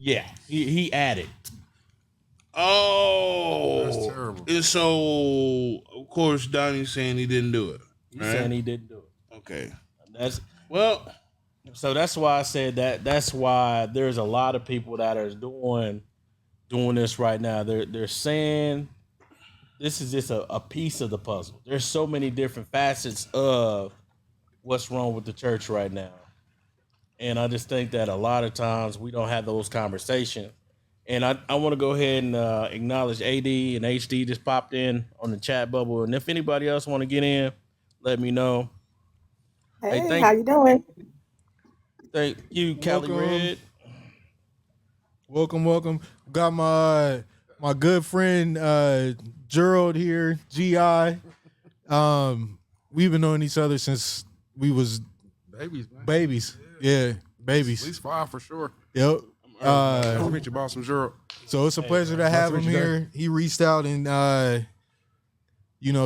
Yeah, he added. Oh, That's terrible. And so, of course, Donnie's saying he didn't do it. He's saying he didn't do it. Okay. That's Well, so that's why I said that. That's why there's a lot of people that are doing this right now. They're saying this is just a piece of the puzzle. There's so many different facets of what's wrong with the church right now. And I just think that a lot of times we don't have those conversations. And I want to go ahead and acknowledge AD and HD just popped in on the chat bubble. And if anybody else want to get in, let me know. Hey, how you doing? Thank you, Cali Red. Welcome. Got my good friend Gerald here, GeeYah. We've been knowing each other since we was Babies, man. babies. Yeah, babies. At least 5 for sure. Yep. I'll meet you, boss, from Gerald. So it's a pleasure to have him here. He reached out and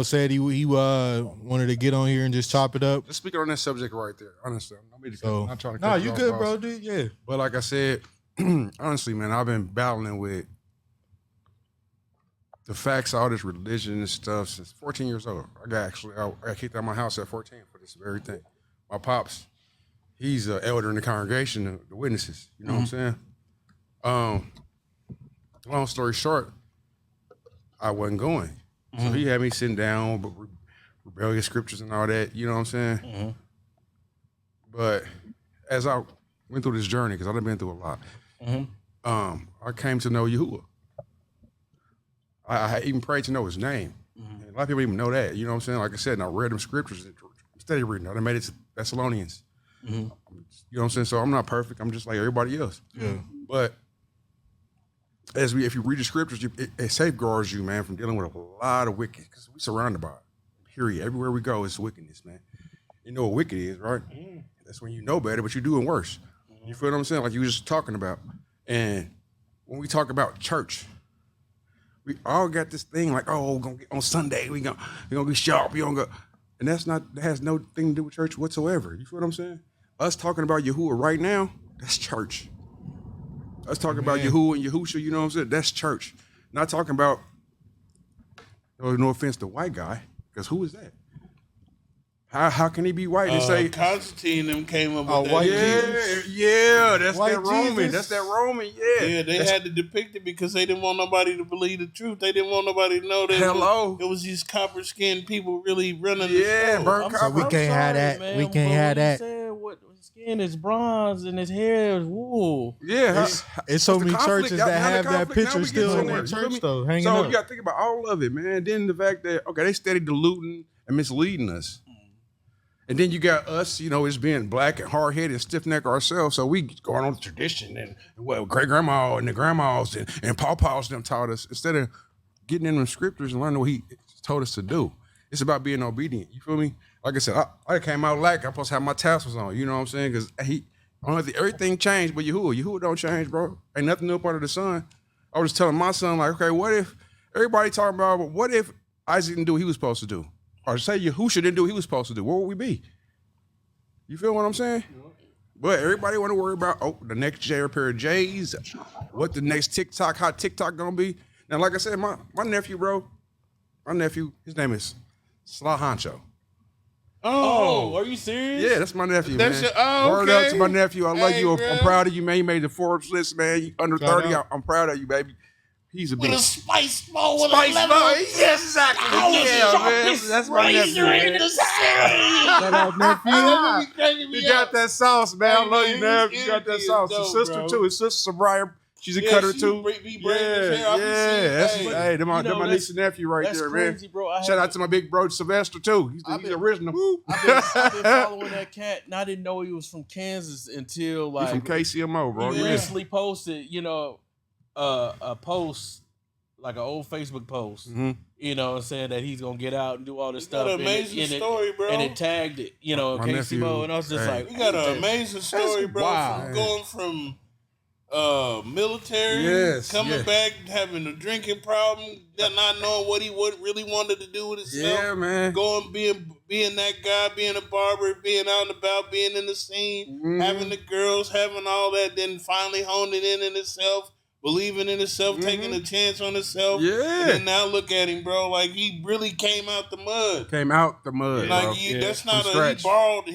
said he wanted to get on here and just chop it up. Just speaking on that subject right there, honestly, I'm not trying to. No, you good, bro, dude. Yeah. But like I said, honestly, man, I've been battling with the facts, all this religion and stuff since 14 years old. I got kicked out of my house at 14 for this very thing. My pops, he's an elder in the congregation, the witnesses. You know what I'm saying? Long story short, I wasn't going. So he had me sitting down, but rebellious scriptures and all that, you know what I'm saying? But as I went through this journey, because I've been through a lot, I came to know Yahuwah. I even prayed to know his name. And a lot of people even know that, you know what I'm saying? Like I said, and I read them scriptures, steady reading. I made it to Thessalonians. You know what I'm saying? So I'm not perfect. I'm just like everybody else. Yeah. But if you read the scriptures, it safeguards you, man, from dealing with a lot of wicked, because we're surrounded by it. Period. Everywhere we go, it's wickedness, man. You know what wicked is, right? That's when you know better, but you're doing worse. You feel what I'm saying? Like you were just talking about. And when we talk about church, we all got this thing like, oh, we're gonna get on Sunday, we're gonna be sharp, we gonna go. And that has no thing to do with church whatsoever. You feel what I'm saying? Us talking about Yahuwah right now, that's church. Us talking about Yahuwah and Yahusha, you know what I'm saying? That's church. Not talking about, no offense to white guy, because who is that? How can he be white and say Constantine them came up with that. white that's White that Roman. Jesus? That's that Roman, Yeah, they had to depict it because they didn't want nobody to believe the truth. They didn't want nobody to know that it was these copper skinned people really running the show. burnt So we can't have that. Man, We can't have he that. said what his skin is bronze and his hair is wool. Yeah. It's so the many conflict. churches Now that the have that conflict, now picture we still get in their somewhere. You feel church me? though, hanging So up. you got to think about all of it, man. Then the fact that, okay, they steady diluting and misleading us. And then you got us, as being black and hard-headed and stiff-necked ourselves. So we going on the tradition and what great-grandma and the grandmas and pawpaws them taught us, instead of getting in the scriptures and learning what he told us to do. It's about being obedient. You feel me? Like I said, I came out I'm supposed to have my tassels on. You know what I'm saying? Because everything changed, but Yahuwah don't change, bro. Ain't nothing new part of the sun. I was telling my son, like, okay, what if everybody talking about, what if Isaac didn't do what he was supposed to do? Or say Yahusha didn't do what he was supposed to do, where would we be? You feel what I'm saying? But everybody want to worry about, the next pair of J's, what the next hot TikTok gonna be. Now, like I said, my nephew, bro, his name is Sla Honcho. Oh, are you serious? Yeah, that's my nephew, That's man. Word okay. up to my nephew. I love you. bro. I'm proud of you, man. You made the Forbes list, man. You under 30. I'm proud of you, baby. He's a With big a spice ball with spice a level. ball. Yes, exactly. Yeah, man. That's my nephew, man. Shout out, nephew. You got that sauce, man. I love you, man. You got that sauce. His sister, too. His sister, Sabrina. She's a cutter, too. Hey, them my niece and nephew right there, crazy, man. bro. Shout out to my big bro, Sylvester, too. He's the original. I've been following that cat, and I didn't know he was from Kansas until He's from KCMO, bro. he Yeah. recently posted, a post, like an old Facebook post, saying that he's gonna get out and do all this stuff. Got an amazing story, bro. And it tagged it, My KCMO, nephew, and I was just like, You got an amazing story, bro. wow. From going from military, coming back, having a drinking problem, not knowing what he really wanted to do with himself. Yeah, man. Going, being that guy, being a barber, being out and about, being in the scene, having the girls, having all that, then finally honing in himself, believing in himself, taking a chance on himself. Yeah. And then now look at him, bro. Like, he really came out the mud. Like, that's not he borrowed.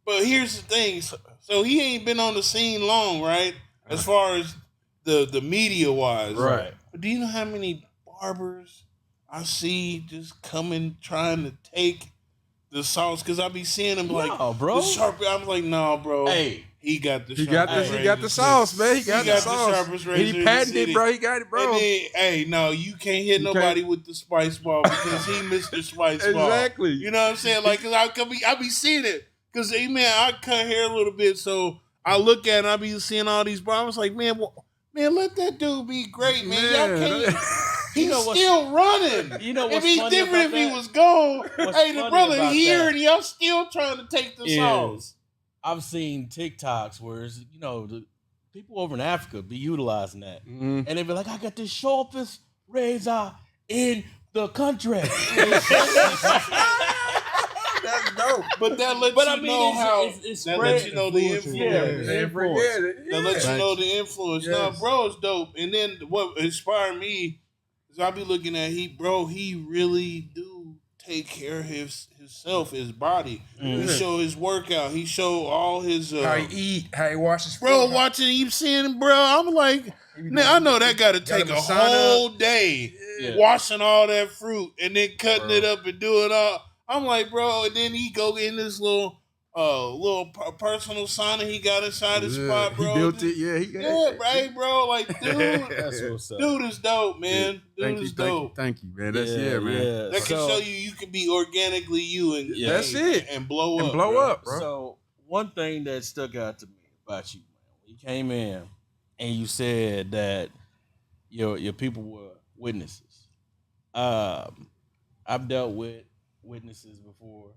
But here's the thing. So he ain't been on the scene long, right? As far as the media wise. Right. But do you know how many barbers I see just coming trying to take the sauce? Because I be seeing them like, bro. The sharp. I'm like, no, bro. Hey. He got the He got the sauce, man. He got the sauce. Sharpest razor. He patented it, bro. He got it, bro. And then, you can't hit nobody with the spice ball because he missed the spice ball. Exactly. You know what I'm saying? Like, cause I be seeing it. Cause man, I cut hair a little bit, so I look at it and I be seeing all these bars. I was like, man, let that dude be great, man. Y'all can't. He's still running. You know what's if he's funny different if about he that? was gone. Hey, the brother here that and y'all still trying to take the sauce. I've seen TikToks where it's, the people over in Africa be utilizing that, and they be like, "I got the sharpest razor in the country." That's dope. But that lets you know how that lets you know the influence. That lets you know the influence. Yes. No, bro, it's dope. And then what inspired me is I be looking at he really do take care of himself, his body. He show his workout. He show all his how he eat, how he washes. Bro, watching you seeing him, bro. I'm like, man, I know that got to take a whole day washing all that fruit and then cutting it up and doing all. I'm like, bro, and then he go in this little personal sauna he got inside his spot, bro. He built it, he got it. Right, bro. Like, dude, that's what's up. Dude is dope, man. Dude is dope. Thank you, man. That's man. That can show you can be organically you and that's it. And blow up. Blow up, bro. So one thing that stuck out to me about you, man, when you came in and you said that your people were witnesses. I've dealt with witnesses before.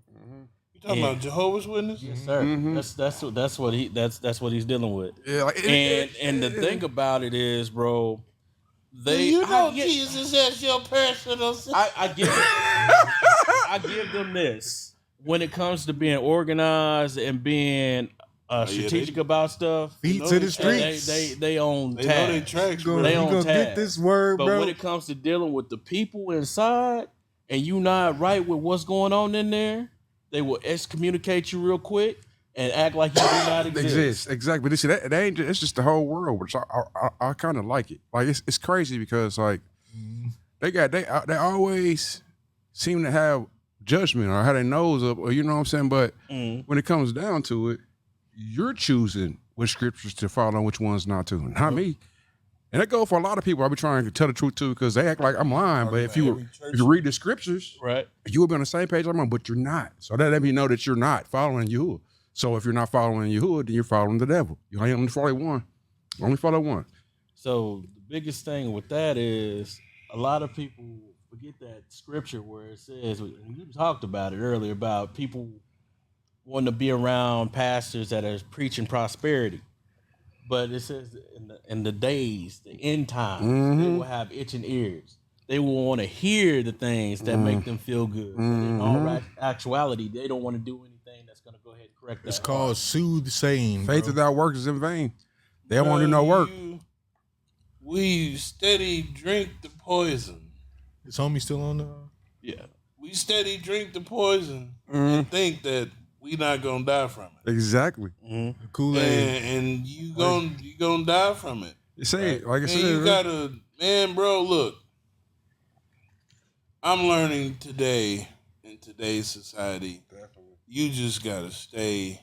You talking about Jehovah's Witnesses? Yes, sir. That's what he's dealing with. Yeah, and the thing about it is, bro, Jesus as your personal. I give them this when it comes to being organized and being strategic about stuff. Feet to the streets. They own They tag. know they tracks, bro. They gonna get this word, but bro. when it comes to dealing with the people inside, and you not right with what's going on in there, they will excommunicate you real quick and act like you do not exist. Exactly. But see, that ain't. It's just the whole world, which I kind of like it. Like it's crazy because like they always seem to have judgment or have their nose up, or you know what I'm saying. But when it comes down to it, you're choosing which scriptures to follow and which ones not to. Not me. And that goes for a lot of people. I be trying to tell the truth too because they act like I'm lying. But if you read the scriptures, right, you will be on the same page I'm on, but you're not. So that let me know that you're not following Yahuwah. So if you're not following Yahuwah, then you're following the devil. You only follow one. Only follow one. So the biggest thing with that is a lot of people forget that scripture where it says, and you talked about it earlier, about people wanting to be around pastors that are preaching prosperity. But it says in the days, the end times, they will have itching ears. They will want to hear the things that make them feel good. But in all actuality, they don't want to do anything that's going to go ahead and correct that. It's called soothsaying. Faith without works is in vain. They don't want to do no work. We steady drink the poison. Is homie still on the? Yeah. We steady drink the poison and think that we not gonna die from it. Exactly. Kool-Aid. And you gonna die from it. You say it, like I said. You gotta, man, bro, look. I'm learning today in today's society. Definitely. You just gotta stay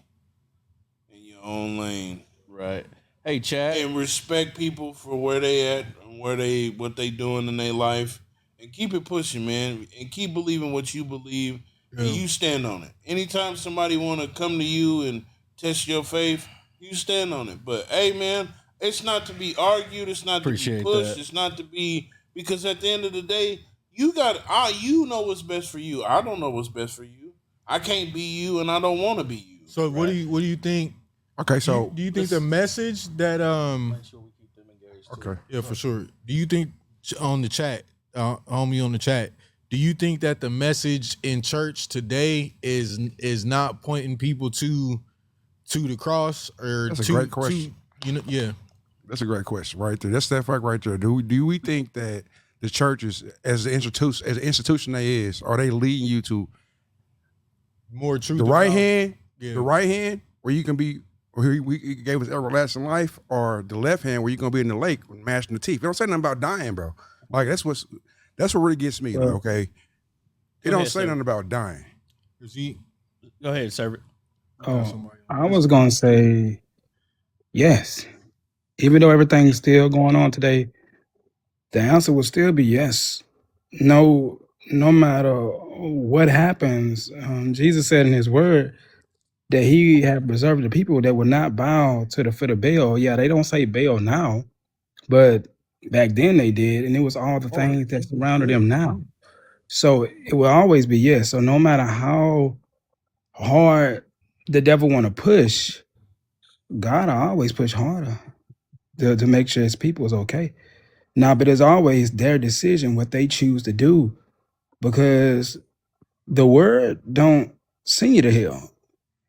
in your own lane. Right. Hey, Chad. And respect people for where they at and what they doing in their life. And keep it pushing, man. And keep believing what you believe. And you stand on it. Anytime somebody want to come to you and test your faith, you stand on it. But, hey, man, it's not to be argued. It's not to be pushed. It's not to be, because at the end of the day, you know what's best for you. I don't know what's best for you. I can't be you, and I don't want to be you. So what do you think? Okay, so Do you think the message that Make sure we keep them engaged. Too. okay. yeah, for sure. Do you think on the chat, homie on the chat, do you think that the message in church today is not pointing people to the cross or That's a to great question. yeah. That's a great question right there. That's that fact right there. Do we think that the churches, as the institution they is, are they leading you to More truth the right about hand, yeah. the right hand where you can be, where he gave us everlasting life, or the left hand where you're gonna be in the lake mashing the teeth? It don't say nothing about dying, bro. Like that's what really gets me. Well, Okay, it Go don't ahead, say sir. nothing about dying. Is he Go ahead, sir. I was gonna say yes. Even though everything's still going on today, the answer will still be yes. No matter what happens, Jesus said in His Word that He had preserved the people that would not bow to the foot of Baal. Yeah, they don't say Baal now, but back then they did, and it was all the things that surrounded them now. So it will always be yes. So no matter how hard the devil want to push, God will always push harder to make sure His people is okay. Now, but it's always their decision what they choose to do, because the word don't send you to hell.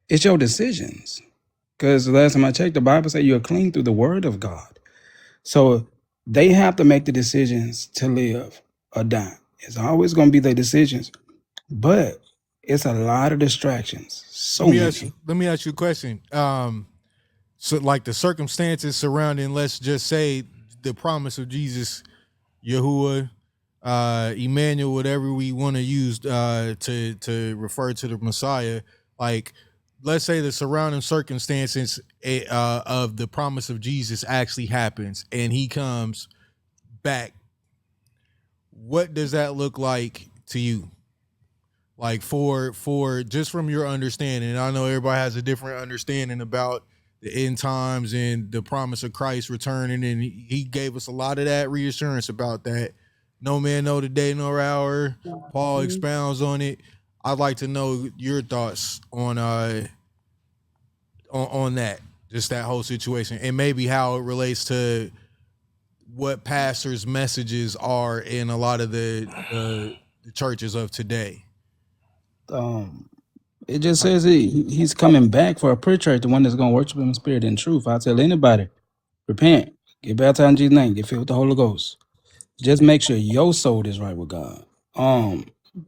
It's your decisions. Because the last time I checked, the Bible said you're clean through the word of God. So they have to make the decisions to live or die. It's always going to be their decisions, but it's a lot of distractions. So many. let me ask you a question. So like the circumstances surrounding, let's just say, the promise of Jesus, Yahuwah, Emmanuel, whatever we want to use to refer to the Messiah, like let's say the surrounding circumstances of the promise of Jesus actually happens and he comes back. What does that look like to you? Like for just from your understanding, I know everybody has a different understanding about the end times and the promise of Christ returning, and he gave us a lot of that reassurance about that. No man know the day nor hour. Paul expounds on it. I'd like to know your thoughts on that, just that whole situation, and maybe how it relates to what pastors' messages are in a lot of the churches of today. It just says he's coming back for a pre-church, the one that's going to worship him in spirit and truth. I tell anybody, repent, get baptized in Jesus' name, get filled with the Holy Ghost. Just make sure your soul is right with God.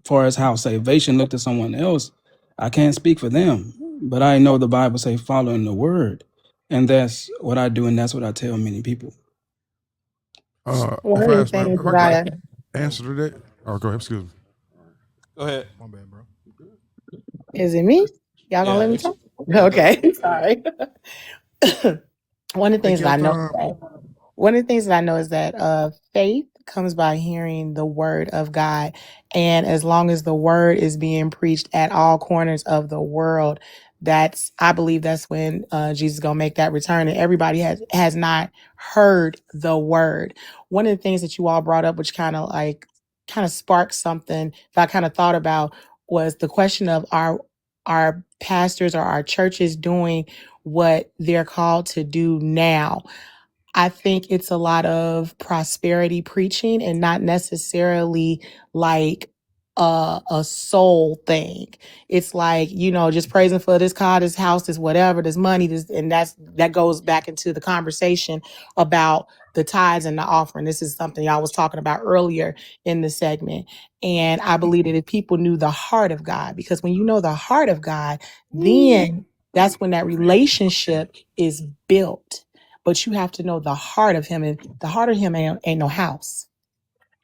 Far as how salvation looked to someone else, I can't speak for them, but I know the Bible say following the word, and that's what I do, and that's what I tell many people. If One I of the ask my, things if that I I could answer to that, oh, go ahead. Excuse me. Go ahead. My bad, bro. is it me? Y'all gonna Yeah, let me it's talk? yeah. Go. Okay, sorry. One of the Take things that your I know time. one of the things that I know is that faith comes by hearing the word of God. And as long as the word is being preached at all corners of the world, I believe that's when Jesus is gonna make that return. And everybody has not heard the word. One of the things that you all brought up, which kind of sparked something that I kind of thought about, was the question of our pastors or our churches doing what they're called to do now. I think it's a lot of prosperity preaching and not necessarily like a soul thing. It's like, just praising for this car, this house, this whatever, this money, and that goes back into the conversation about the tithes and the offering. This is something y'all was talking about earlier in the segment. And I believe that if people knew the heart of God, because when you know the heart of God, then that's when that relationship is built, but you have to know the heart of him, and the heart of him ain't no house.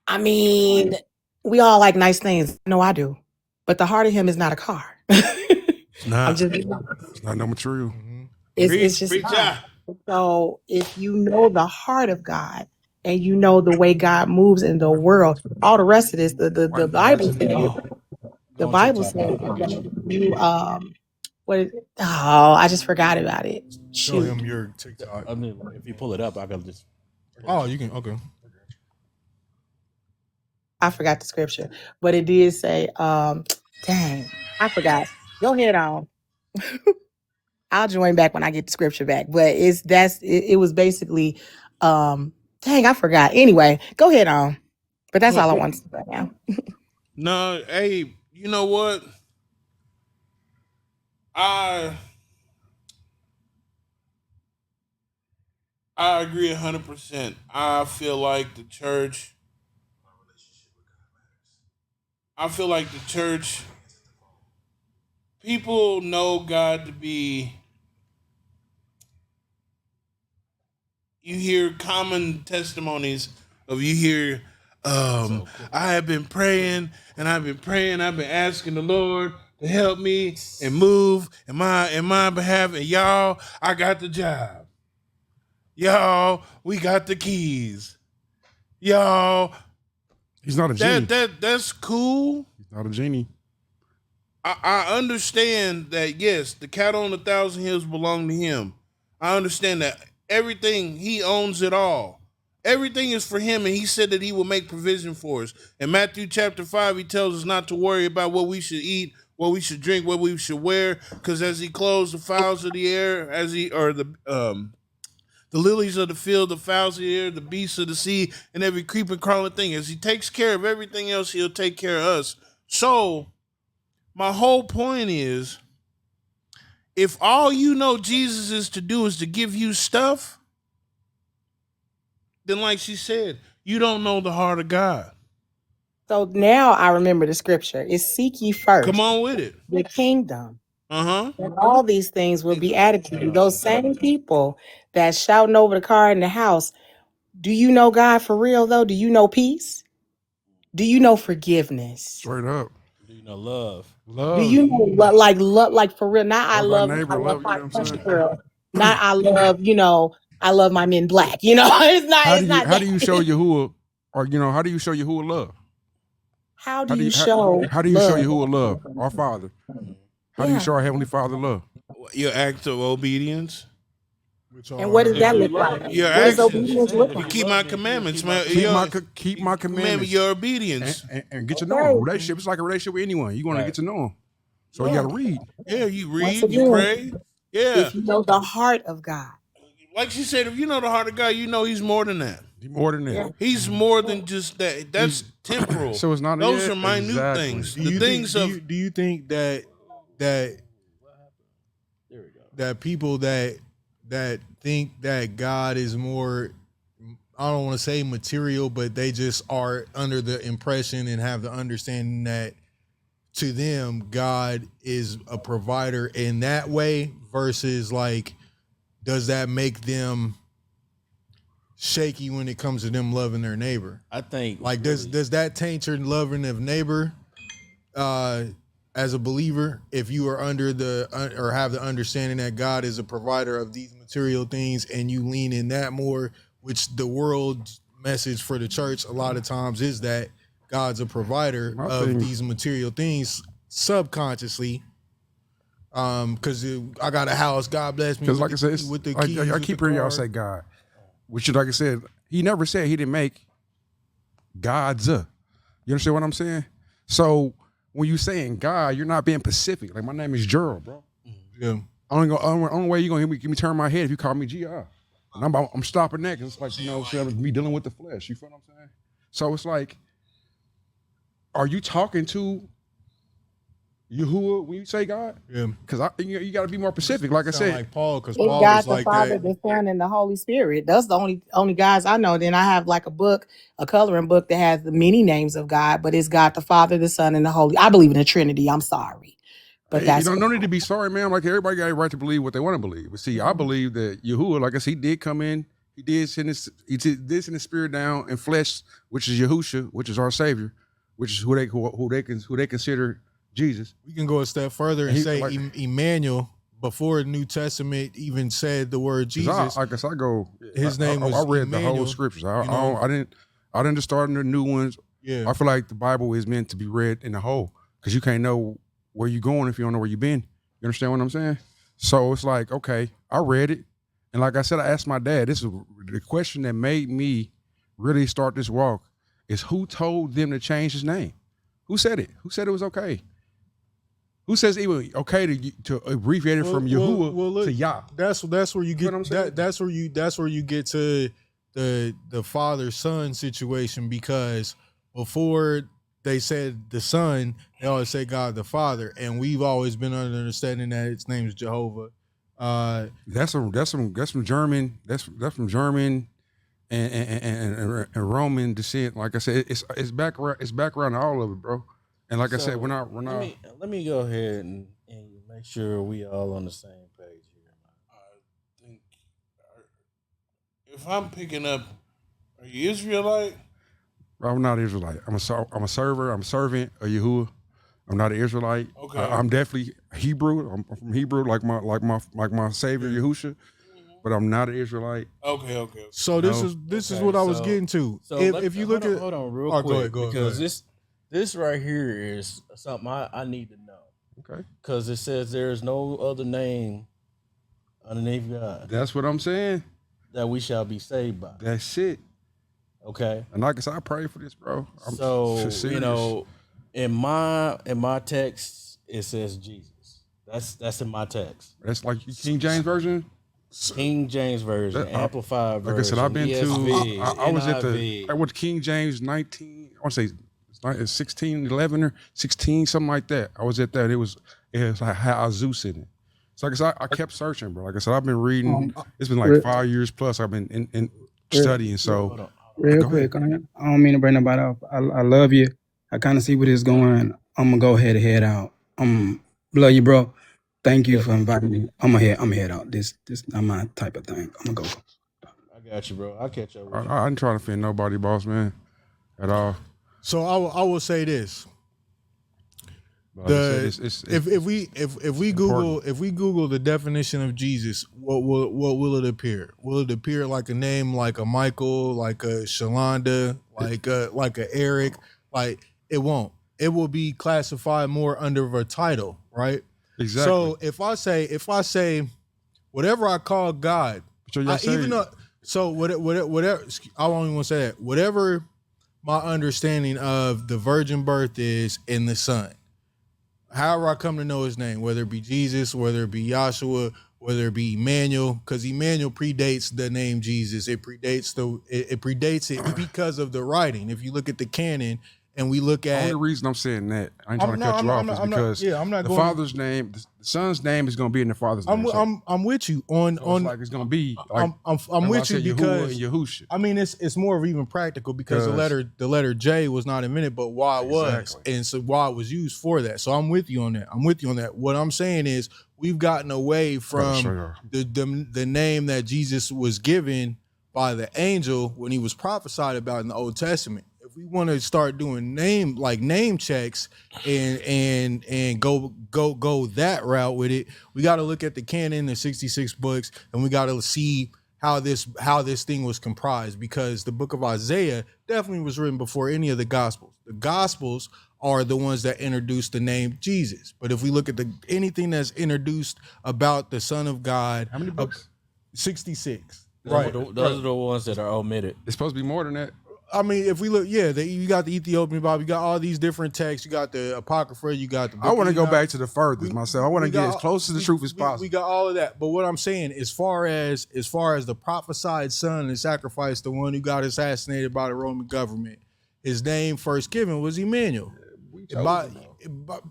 I mean, we all like nice things. No, I do, but the heart of him is not a car. It's I'm not. just, It's not no material. it's Preach, just preach not. out. So if you know the heart of God and you know the way God moves in the world, all the rest of this, the Bible says, the On Bible TikTok, says I'll get you. that you what is, oh, I just forgot about it. Show Shoot. him your TikTok. I mean, if you pull it up, I can just. Oh, you can. Okay. I forgot the scripture, but it did say, dang, I forgot. Go ahead on. I'll join back when I get the scripture back. But it was basically dang, I forgot. Anyway, go ahead on. But that's all I want to say right now. No, hey, you know what? I I agree 100%. I feel like the church. I feel like the church. People know God to be. You hear common testimonies of you hear. I have been praying and I've been praying. I've been asking the Lord to help me and move in my behalf. And y'all, I got the job. Y'all, we got the keys. Y'all, He's not a genie. that's cool. He's not a genie. I understand that, yes, the cattle on 1,000 hills belong to him. I understand that everything, he owns it all. Everything is for him, and he said that he will make provision for us. In Matthew chapter 5, he tells us not to worry about what we should eat, what we should drink, what we should wear, because as he clothes the fowls of the air, the lilies of the field, the fowls of the air, the beasts of the sea, and every creeping, crawling thing. As he takes care of everything else, he'll take care of us. So, my whole point is, if all you know Jesus is to do is to give you stuff, then like she said, you don't know the heart of God. So now I remember the scripture. It's seek ye first Come on with it. the kingdom. Uh-huh. And all these things will be added to you. Those same people that shouting over the car in the house. Do you know God for real though? Do you know peace? Do you know forgiveness? Straight up. Do you know love? Do you know like for real? Not I Love thy love neighbor, my love, you know what I'm country saying? girl. Not I love, I love my men black. It's not How that. do you show Yahuwah, or how do you show Yahuwah love? How do you show how do you show love? Yahuwah love? Our Father. How do you Yeah. show our Heavenly Father love? Your act of obedience. And what does that look like? Your What does actions. obedience look You like? keep my commandments, man. Keep my commandments. Your obedience. And get to know him. Relationship, it's like a relationship with anyone. You want to get to know him. So you got to read. Yeah, you Once read, again, you pray. Yeah. if you know the heart of God. Like she said, if you know the heart of God, you know he's more than that. More than that. Yeah. He's more than just that. That's temporal. So it's not. Those yeah, are minute exactly. things. Do The you things think, of do you think that There we go. that people that think that God is more, I don't want to say material, but they just are under the impression and have the understanding that to them God is a provider in that way, versus like, does that make them shaky when it comes to them loving their neighbor? I think Like, does that taint your loving of neighbor as a believer, if you are under or have the understanding that God is a provider of these material things and you lean in that more, which the world's message for the church a lot of times is that God's a provider of these material things subconsciously. Because I got a house, God bless me. Because like I said, with the I keys, keep hearing y'all say God, which like I said, he never said he didn't make God's. You understand what I'm saying? So when you saying God, you're not being specific. Like my name is Gerald, bro. Yeah. Only way you gonna hear me turn my head if you call me GeeYah. And I'm stopping that because it's like me dealing with the flesh. You feel what I'm saying? So it's like, are you talking to Yahuwah when you say God? Yeah. Because you got to be more specific. Like I Sound said, like Paul, because It's Paul God was the like Father, that. the Son, and the Holy Spirit. That's the only guys I know. Then I have like a book, a coloring book that has the many names of God, but it's God the Father, the Son, and the Holy. I believe in the Trinity. I'm sorry, but hey, that's no need to be sorry, man. Like everybody got a right to believe what they want to believe. But see, I believe that Yahuwah, like I said, he did come in. He did send his spirit down in flesh, which is Yahusha, which is our Savior, which is who they consider Jesus. We can go a step further and He- say like- Emmanuel, before the New Testament even said the word Jesus. I guess I go. His name was I read the whole Emmanuel, scriptures. you know? I didn't just start the new ones. Yeah. I feel like the Bible is meant to be read in the whole, because you can't know where you're going if you don't know where you've been. You understand what I'm saying? So it's like, okay, I read it, and like I said, I asked my dad. This is the question that made me really start this walk: is who told them to change his name? Who said it? Who said it was okay? Who says even okay to abbreviate it from Yahuwah to Yah? That's where you get that's where you get to the father son situation, because before they said the son, they always say God the Father, and we've always been under the understanding that its name is Jehovah. That's from German. That's from German and Roman descent. Like I said, it's background to all of it, bro. And like I said, we're not. Let me go ahead and make sure we all on the same page here. I think if I'm picking up, are you Israelite? Bro, I'm not Israelite. I'm a server. I'm a servant of Yahuwah. I'm not an Israelite. Okay. I'm definitely Hebrew. I'm from Hebrew, like my Savior Yahusha. But I'm not an Israelite. Okay. So this is what I was getting to. So if you look at hold on real quick, go because ahead. this right here is something I need to know. Okay. Because it says there is no other name underneath God That's what I'm saying. that we shall be saved by. That's it. Okay. And like I said, I pray for this, bro. So serious. you know, in my text it says Jesus. That's in my text. That's like King James version. King James version, amplified version. Like I said, I've been ESV, I was at NIV. I went to King James 19. I want to say it's 16, 11 or 16, something like that. I was at that. It was like had Zeus in it. So like I said, I kept searching, bro. Like I said, I've been reading. It's been like 5 years plus. I've been in studying. So Real quick, I don't mean to bring nobody up. I love you. I kind of see where this is going. I'm gonna go ahead and head out. Love you, bro. Thank you for inviting me. I'm gonna head out. This not my type of thing. I'm gonna go. I got you, bro. I'll catch up with you. I ain't trying to offend nobody, boss man, at all. So I will say this. If we Google the definition of Jesus, what will it appear? Will it appear like a name like a Michael, like a Shalonda, like a Eric? Like it won't. It will be classified more under a title, right? Exactly. So if I say whatever I call God, whatever I won't even want to say that. Whatever my understanding of the virgin birth is in the Son. However I come to know his name, whether it be Jesus, whether it be Yahshua, whether it be Emmanuel, because Emmanuel predates the name Jesus. It predates it because of the writing. If you look at the canon and we look at the only reason I'm saying that, I ain't trying to cut you off, is because the Father's name, the Son's name is going to be in the Father's name. I'm with you on like it's going to be. Like, I'm with you because Yahusha. I mean it's more of even practical because the letter J was not invented, but why it was, and so why it was used for that. So I'm with you on that. What I'm saying is we've gotten away from the name that Jesus was given by the angel when he was prophesied about in the Old Testament. If we want to start doing name checks and go that route with it, we got to look at the canon, the 66 books, and we got to see how this thing was comprised, because the book of Isaiah definitely was written before any of the Gospels. The Gospels are the ones that introduced the name Jesus. But if we look at anything that's introduced about the Son of God, how many books? 66. Those are the ones that are omitted. It's supposed to be more than that. I mean, if we look, you got the Ethiopian Bible, you got all these different texts, you got the Apocrypha, you got the book. I want to go back to the furthest myself. I want to get as close to the truth as possible. We got all of that. But what I'm saying, as far as the prophesied son and sacrifice, the one who got assassinated by the Roman government, his name first given was Emmanuel.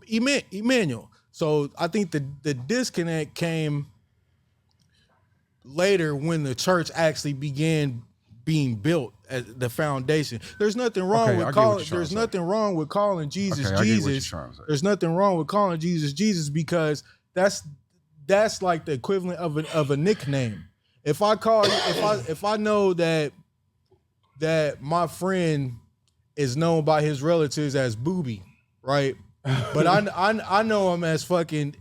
Emmanuel. So I think the disconnect came later when the church actually began being built at the foundation. There's nothing wrong with calling. There's nothing wrong with calling Jesus Jesus. There's nothing wrong with calling Jesus Jesus, because that's like the equivalent of a nickname. If I call you, if I know that my friend is known by his relatives as Booby, right? But I know him as fucking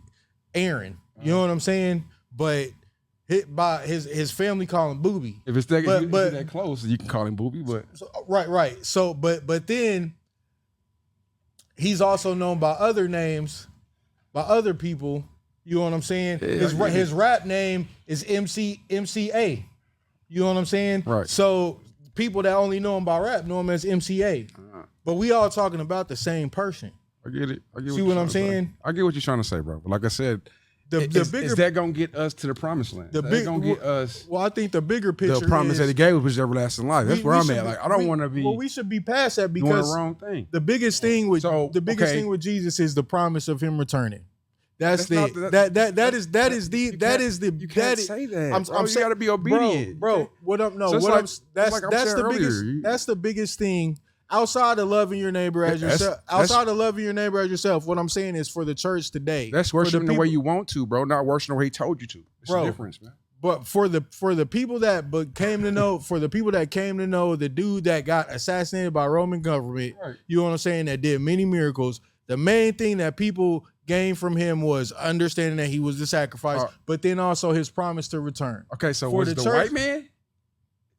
Aaron. You know what I'm saying? But his family call him Booby. If it's that close, you can call him Booby. But right. So, but then he's also known by other names, by other people. You know what I'm saying? Yeah, his rap name is MCA. You know what I'm saying? Right. So people that only know him by rap know him as MCA. But we all talking about the same person. I get it. I get See what I'm saying? I get what you're trying to say, bro. But like I said, The bigger is that gonna get us to the promised land? the Is big that gonna get us Well, I think the bigger picture the promise is, that He gave us, which is everlasting life. That's we where I'm should at. be- Like I don't want to be Well, we should be past that doing the because wrong thing. the biggest thing with okay. thing with Jesus is the promise of Him returning. That's not the the- that is the You can't say that. I'm bro. You saying, gotta be obedient, bro. What I'm no, So it's what like- I'm it's that's like I'm that's saying the earlier, biggest that's the biggest thing outside of loving your neighbor as yourself. Outside of loving your neighbor as yourself, what I'm saying is for the church today. That's worshiping the way you want to, bro. Not worshiping the way He told you to. It's Bro. a difference, man. But for the people that came to know, the dude that got assassinated by Roman government, Right. you know what I'm saying, that did many miracles. The main thing that people gained from him was understanding that he was the sacrifice, but then also his promise to return. Okay, so For was the the church- white man?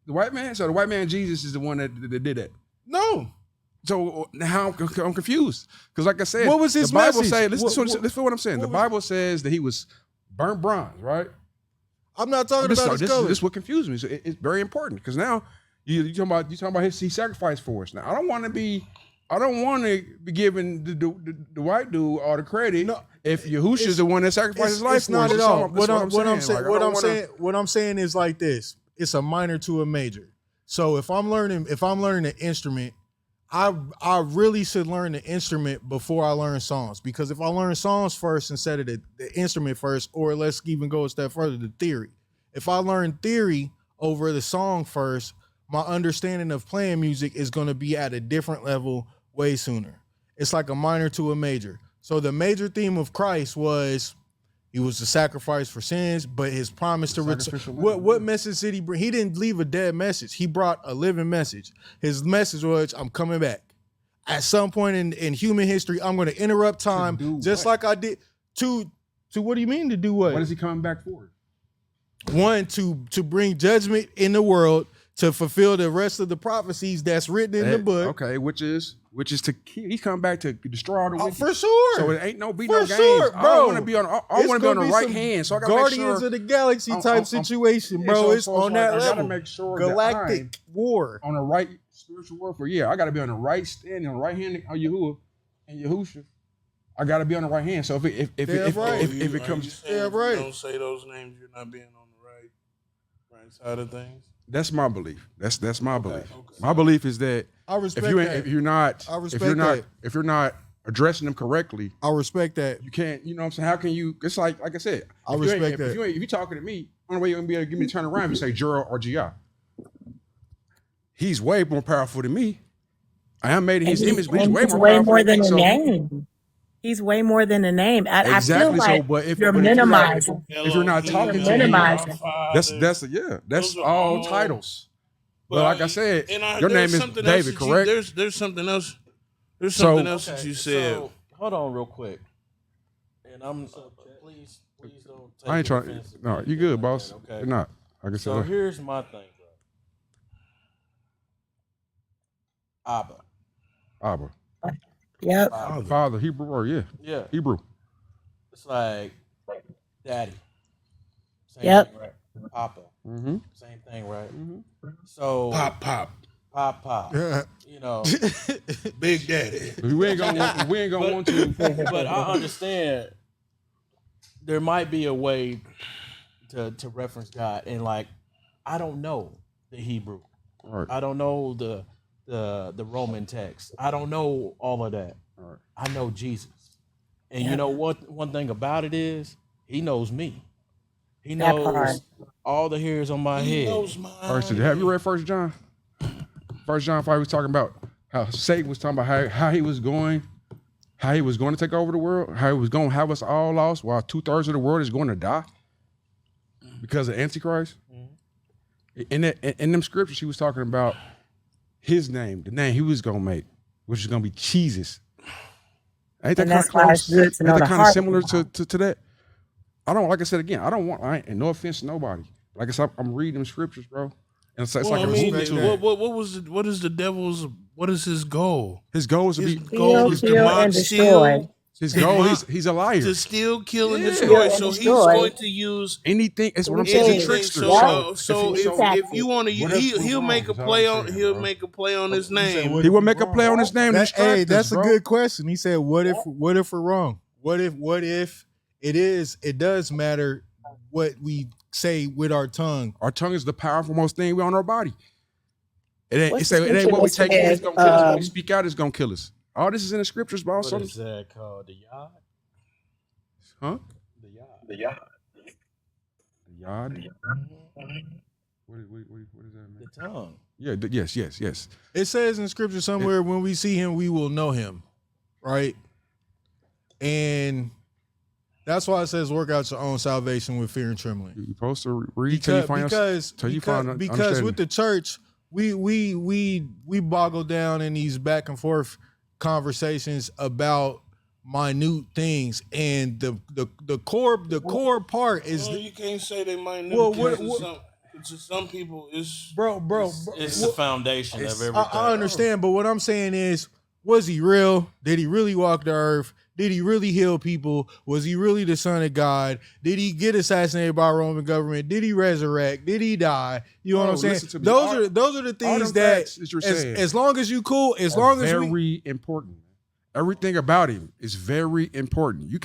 The white man? So the white man Jesus is the one that did that. No, So now I'm confused because, like I said, What was his the Bible message? says. Listen What- to what I'm saying. The Bible says that he was burnt bronze, right? I'm not talking about his color. This is what confused me. So it's very important because now you talking about he sacrificed for us. Now I don't want to be giving the white dude all the credit. No, if Yahushua is the one that sacrificed his life It's for not us. at That's all. what I'm saying. Like, I don't wanna- What I'm saying is like this. It's a minor to a major. So if I'm learning an instrument, I really should learn the instrument before I learn songs. Because if I learn songs first instead of the instrument first, or let's even go a step further, the theory. If I learn theory over the song first, my understanding of playing music is going to be at a different level way sooner. It's like a minor to a major. So the major theme of Christ was he was the sacrifice for sins, but his promise to return. Sacrificial What message did he bring? He didn't leave a dead message. He brought a living message. His message was, I'm coming back. At some point in human history, I'm going to interrupt time, do just what? like I did to what do you mean to do what? What is he coming back for? One, to bring judgment in the world, to fulfill the rest of the prophecies that's written in the book. Okay, which is to kill. He's coming back to destroy all the wicked. For sure. So it ain't no For games. sure, I bro. want to be on. I It's want to be on gonna the right some hand. So I got to make Guardians sure of the Galaxy type I'm- situation, yeah, bro. so- It's so on like, that I gotta level. make sure that Galactic war. on the right spiritual warfare. Yeah, I got to be on the right standing, on the right hand of Yahuwah and Yahusha. I got to be on the right hand. So if it comes, Yeah, right. You don't say those names, you're not being on the right side of things. that's my belief. That's my belief. okay. My belief is that I respect if you that. if you're not I respect that. if you're not addressing them correctly, I respect that. you can't. You know what I'm saying? How can you? It's like I said. I if you ain't- respect that. If you're talking to me, only way you're gonna be able to give me a turn around, if you say Gerald or GeeYah. He's way more powerful than me. I am made in his image, but he's way more powerful more than than me. a So name. He's way more than a name. I feel exactly. So, like but if you're but if you're not- minimizing. if you're not talking to me, minimizing. that's Those all are titles. But like I said, and your name there's is something else David, that you- correct? There's something else. There's So- something else that you said. So, hold on real quick. And I'm please don't take I ain't trying. offense to No, me you good, like boss. that, okay? You're not. Like I So said, here's my thing, bro. Abba, Yep. Father, Hebrew word, yeah, Yeah. Hebrew. It's like daddy. Same Yep. thing, right? Papa. Mm-hmm. Same thing, right? So Pop, pop. You know, Big Daddy. We ain't gonna want to. but I understand there might be a way to reference God, and like I don't know the Hebrew. Right. I don't know the Roman text. I don't know all of that. Right. I know Jesus. And you know what? One thing about it is he knows me. He That knows part. all the hairs on my He head. knows mine. Have you read First John? First John 5 was talking about how Satan was talking about how he was going to take over the world, how he was going to have us all lost, while 2/3 of the world is going to die because of Antichrist. In them scriptures, he was talking about his name, the name he was going to make, which is going to be Jesus. Ain't that And kind of that's why it's close? good to know Ain't the that kind of heart of similar God. to that? I don't, like I said again, and no offense to nobody. Like I said, I'm reading them scriptures, bro. And it's Well, like I a mean, movie to it. what is the devil's? What is his goal? His goal is to His be goal Kill, is to kill, mock, and steal, destroy. His goal, he's a liar. To steal, kill, and Yeah. destroy. And So he's destroy. going to use Anything. It's what I'm saying. He's a Anything. trickster. Yeah. So if you want to, he'll make a play on his name. He will make a play on his name. Hey, that's bro. a good question. He said, "What if we're wrong? What if it does matter what we say with our tongue? Our tongue is the powerful most thing we on our body. It ain't. What's It the ain't what we scripture take in. that It's gonna kill us. What we says, speak out is gonna kill us. All this is in the scriptures, bro. What is that called? The yod? Huh? The yod. The yod. What is that, man? The tongue. Yeah. Yes. It says in scripture somewhere, when we see him, we will know him, right? And that's why it says, work out your own salvation with fear and trembling. You're supposed to read till you find because with the church, we boggle down in these back and forth conversations about minute things, and the core part is You can't say they might Well, know. To some people, it's bro. It's the foundation of everything. I understand, but what I'm saying is, was he real? Did he really walk the earth? Did he really heal people? Was he really the son of God? Did he get assassinated by Roman government? Did he resurrect? Did he die? You know what I'm saying? Those are the things that you're saying. as long as you cool, as long as very important. Everything about him is very important. You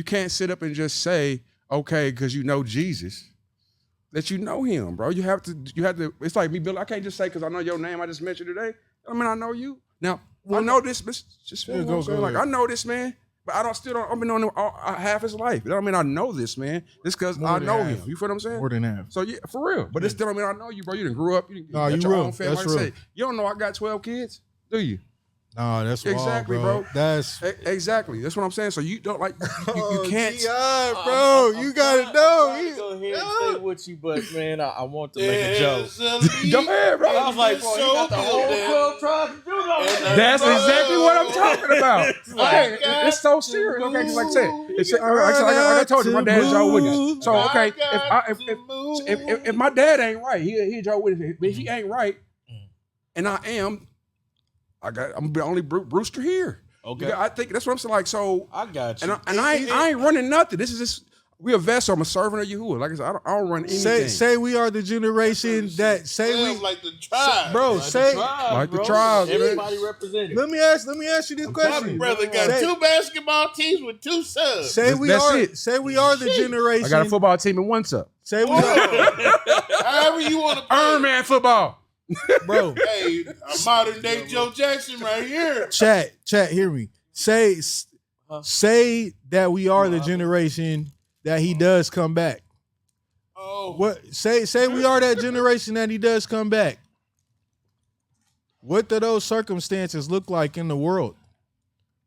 can't sit up and just say, okay, because you know Jesus, that you know him, bro. You have to. It's like me, Bill. I can't just say because I know your name. I just met you today. I mean, I know you. Now I know this. Just feel what I'm saying. Like I know this man, but I've been on him half his life. You know what I mean? I know this man. It's because I know him. You feel what I'm saying? more than half. So yeah, for real. But it still don't mean I know you, bro. You didn't grow up. You No, got you your real. own family. That's Like I real. say, you don't know I got 12 kids, do you? No, that's wild, Exactly, bro. bro. That's Exactly. That's what I'm saying. So you don't like you can't. GeeYah, bro. You gotta know. I'm trying to go ahead and stay with you, but man, I want to make a joke. Go ahead, bro. I was like, bro, you got the whole club trying to do that. That's exactly what I'm talking about. Okay, it's so serious. Okay, just like I said, like I told you, my dad's Jehovah's Witness. So okay, if my dad ain't right, he Jehovah's Witness. But if he ain't right, and I am, I'm the only Brewster here. Okay, I think that's what I'm saying. Like so, I got you. and I ain't running nothing. This is just. We a vessel. I'm a servant of Yahuwah. Like I said, I don't run anything. Say we are the generation that say we like the tribe, bro. Say the tribe. Everybody represented. let me ask you this My question. brother got two basketball teams with two subs. Say we are the I generation. got a football team and one sub. Say we are, However you want to play. Ironman football. bro. Hey, a modern day Joe Jackson right here. Chat, hear me. Say that we are the generation that he does come back. Oh, What say we are that generation that he does come back. What do those circumstances look like in the world?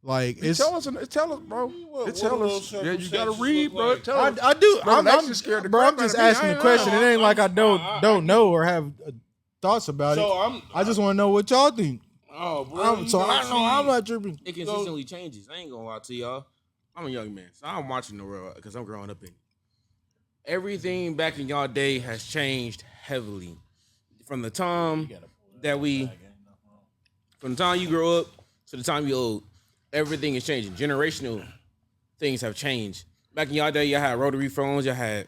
Like Tell us, bro. What Tell do us. those Yeah, you gotta circumstances read, look bro. like? Tell us. I do. Bro, I'm that's just scared the bro. I'm crap just out of me. asking I the ain't question. know. It ain't like I I don't know or have thoughts about So it. I just want to know what y'all think. oh, bro. So I know I'm not tripping. It consistently changes. I ain't gonna lie to y'all. I'm a young man, so I'm watching the world because I'm growing up in it. Everything back in y'all day has changed heavily. From the time from the time you grow up to the time you old, everything is changing. Generational things have changed. Back in y'all day, y'all had rotary phones, y'all had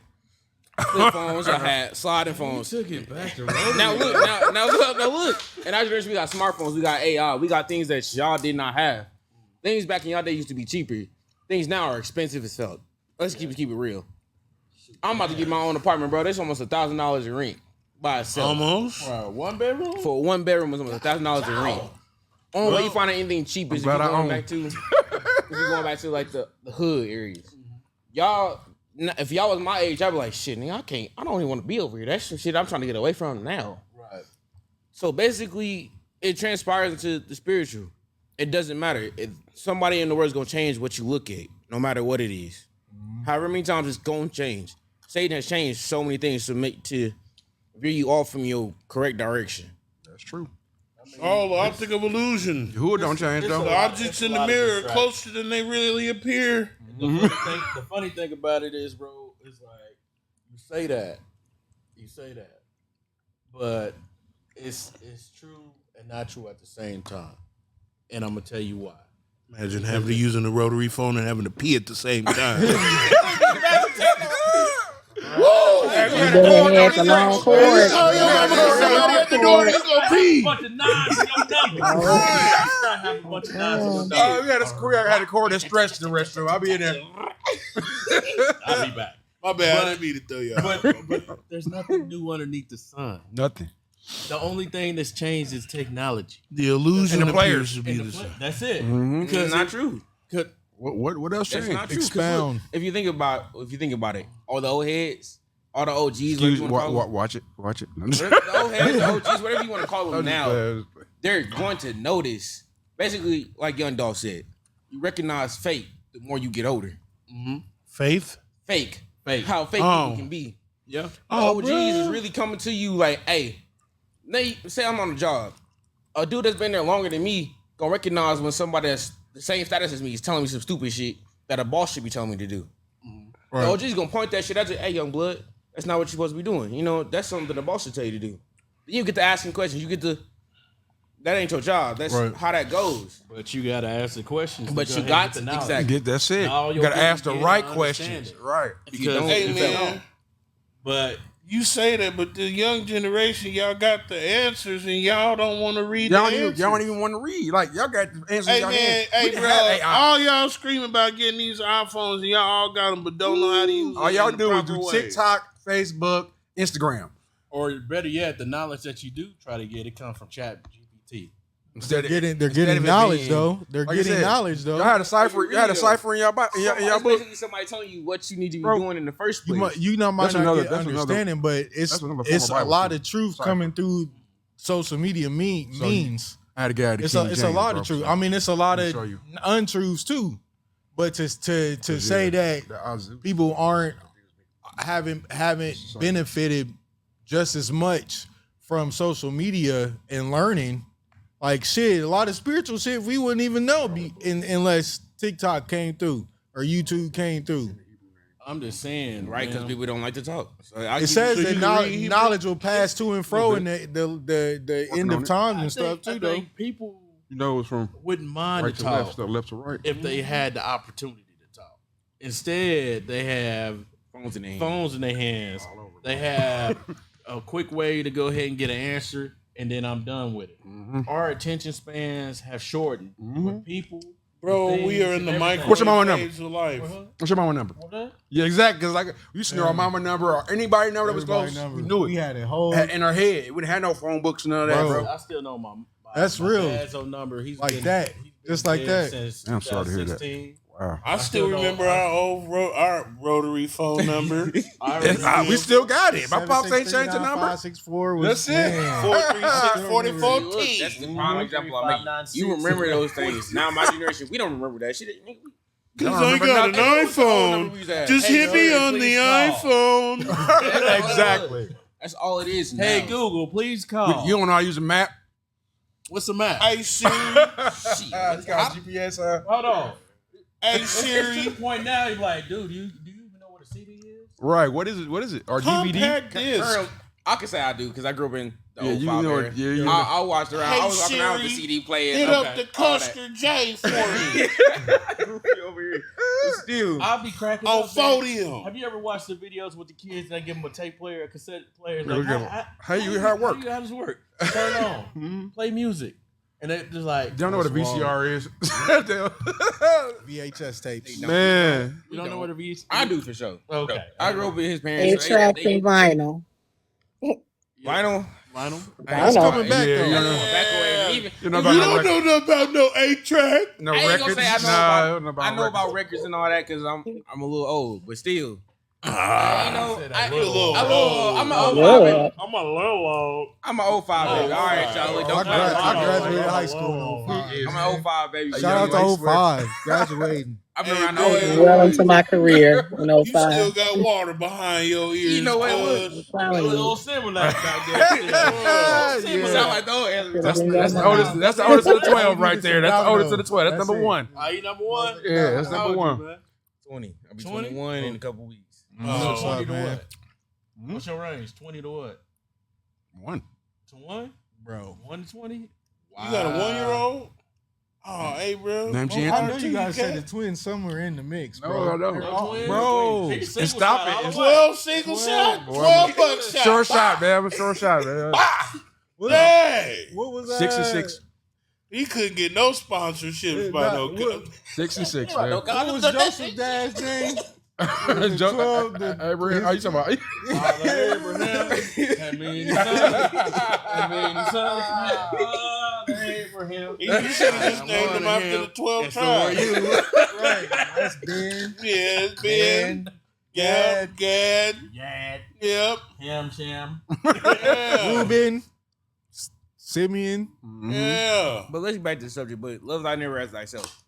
flip phones, y'all had sliding phones. Took it back to rotary. Now look. In our generation, we got smartphones, we got AI, we got things that y'all did not have. Things back in y'all day used to be cheaper. Things now are expensive as fuck. Let's keep it real. I'm about to get my own apartment, bro. That's almost $1,000 in rent by itself. Almost. One bedroom? For one bedroom was almost $1,000 in rent. Only way you find anything cheap is if you're going back to like the hood areas. Y'all, if y'all was my age, I'd be like, shit, nigga, I don't even want to be over here. That's some shit I'm trying to get away from now. Right. So basically, it transpires into the spiritual. It doesn't matter. Somebody in the world is gonna change what you look at, no matter what it is. However many times it's gonna change. Satan has changed so many things to veer you off from your correct direction. That's true. Oh, the optic of illusion. Who don't change The though? objects in the mirror are closer than they really appear. The funny thing about it is, bro, is like you say that, but it's true and not true at the same time. And I'm gonna tell you why. Imagine having to using the rotary phone and having to pee at the same time. You better had the long cord. Oh, your mama got somebody at the door. You gonna pee? bunch of nines in your number. Not have a bunch of nines in your number. We had a cord that stretched in the restroom. I'll be in there. I'll be back. My bad. I didn't mean to throw you out. But there's nothing new underneath the sun. Nothing. The only thing that's changed is technology. The illusion And the appears players. to be the same. That's it. Because it's not true. What else That's changed? not true. 'Cause Expound. look, if you think about it, all the old heads, all the OGs, Excuse, whatever you wanna call watch it. them, the old heads, the OGs, whatever you want to call them now, Now, they're going to notice. Basically, like Young Dog said, you recognize fake the more you get older. Faith? Fake. Fake. How fake Oh. people can be. Yeah. The Oh, OGs is really coming to you like, hey, say I'm on a job. A dude that's been there longer than me gonna recognize when somebody that's the same status as me is telling me some stupid shit that a boss should be telling me to do. Right. The OG's gonna point that shit out to, hey, young blood, that's not what you're supposed to be doing. You know, that's something the boss should tell you to do. Then you get to asking questions. You get to, that ain't your job. That's Right. how that goes. But you gotta ask the questions. But to you go got ahead and to, get the knowledge. exactly. that's it. Now You your gotta people ask the get right to questions. understand it. Right. If you don't, Hey, if you man. don't, But You say that, but the young generation, y'all got the answers, and y'all don't want to read Y'all the don't, answers. y'all don't even want to read. Like y'all got the answers. Hey y'all man, hand. hey We can bro, have AI. all y'all screaming about getting these iPhones, and y'all all got them, but don't know how to use them. All y'all in the do is proper do way. TikTok, Facebook, Instagram. or better yet, the knowledge that you do try to get, it comes from Chat GPT. Instead of- They're instead getting of it knowledge being- though. They're like I getting said, knowledge though. Y'all had a cipher. Like, You had a really, cipher in your in your it's book. basically somebody telling you what you need to be Bro, doing in the first You place. might, you know, might That's not another- get that's another- understanding, but that's another form it's of a Bible, lot too. of truth Sorry. coming through social media means. I had a guy. It's a lot of truth. I mean, it's a lot Let me of show you. untruths too. But to say that people haven't benefited just as much from social media and learning, like shit, a lot of spiritual shit we wouldn't even know unless TikTok came through or YouTube came through. I'm just saying, right? Because man. people don't like to talk. So It says so that you can read Hebrew? knowledge will pass to and fro in the end of times and stuff I too, though. think people You know, it's from wouldn't mind right to to left, talk so left to right. if they had the opportunity to talk. Instead, they have phones in their hands. phones in their hands. They have a quick way to go ahead and get an answer, and then I'm done with it. Our attention spans have shortened. With people, Bro, with we are in the things, microwave What's your mama number? phase of life. What's your mama number? Okay. Yeah, exactly. Because like we used to know our mama number or anybody number that was Everybody close. number. We knew it. We had a whole In our head. We didn't have no phone books and none of that, Bro. bro. I still know my That's my real. dad's old number. He's Like been, that. he's been Just like dead that. Since I'm sorry to hear that. 2016. Wow. I still still know- remember our rotary phone number. We still got it. My pops ain't changed the number. 564 was That's it. man. 436 44 Look, T. that's the prime example I make. You remember those things. Now my generation, we don't remember that shit. Because Y'all I remember got an nothing. What was the old number we iPhone. used to have? Just Hey, hit me Gerald, on the please call. iPhone. Exactly. That's all it is now. Hey Google, please call. You don't know how to use a map? What's the map? Hey Siri. Shit. GPS. Hold on. Hey It's to Siri. the point now. You're like, dude, do you even know what a CD is? Right. What is it? What is it? Or DVD? Compact disc. Current- I can say I do because I grew up in the Yeah, old you five know era. it. Yeah, you know. I watched around. Hey, I was walking around with the Siri, CD player. Hit Okay, up the all that. Custer J for me. Over here. But still, I'll be cracking On up. man. Podium. Have you ever watched the videos with the kids? They give them a tape player, a cassette player. It's Yeah, like, we give 'em- how it work? How does it work? Turn it on. Play music. And they're just like, Don't know what a what's wrong? VCR is. VHS tapes. Man. You don't know what a VCR is? I do for sure. Okay. I grew up with his Eight parents. tracks and vinyl. Vinyl. Vinyl? It's Vinyl. coming back Yeah, though. you Back know. away. Even, You know You about no don't records? know nothing about no 8-track. No I ain't records? gonna say I know Nah, about, I know about records and all that because I'm a little old, but still. You know, I'm an old Yeah. baby. I'm a little old. I'm an 05 baby. All right, Charlie. I Don't graduated high school in 05. I'm an 05 baby. Shout out to 05, graduating. I've been around Hey, the man. Well into my career in You still 05. got water behind your ears. You know what it cuz. was? A little similar back there. It sound like the old answer. That's the oldest. That's the oldest of the 12 right there. That's the oldest of the 12. That's number it. one. Are you number one? Yeah, that's How number old you, one. man? 20. I'll be 20? 21 in a couple weeks. So What's 20 up, to man? what? What's your range? 20 to what? One. To 1? Bro. 1 to 20? You got a 1-year-old? Oh, hey, bro. Name More Jen. power I know to you guys Cat. said the twins somewhere in the mix, No, bro. I don't. Bro, Single And stop shot it. all the It's way. 12 single shot, 12 buck shot. Short shot, man. Short shot, man. Dang. what was that? 6 and 6. He couldn't get no sponsorships by no. What 6 and 6, man. what was Joseph's dad's name? Joe, 12, the- Abraham, how you talking about? Abraham. That means son. Abraham. You should have just named him after the 12 tribes. Right. That's Ben. Yeah, it's Ben. Yep, Gad. Yad. Yep. Sham. Yeah. Reuben. Simeon. Yeah. But let's get back to the subject. But love thy neighbor as thyself.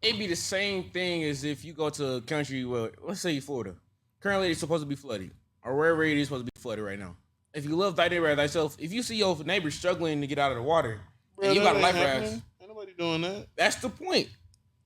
It'd be the same thing as if you go to a country where, let's say Florida. Currently, it's supposed to be flooded. Or wherever it is supposed to be flooded right now. If you love thy neighbor as thyself, if you see your neighbor struggling to get out of the water, and you got a life raft, Ain't nobody doing that. that's the point.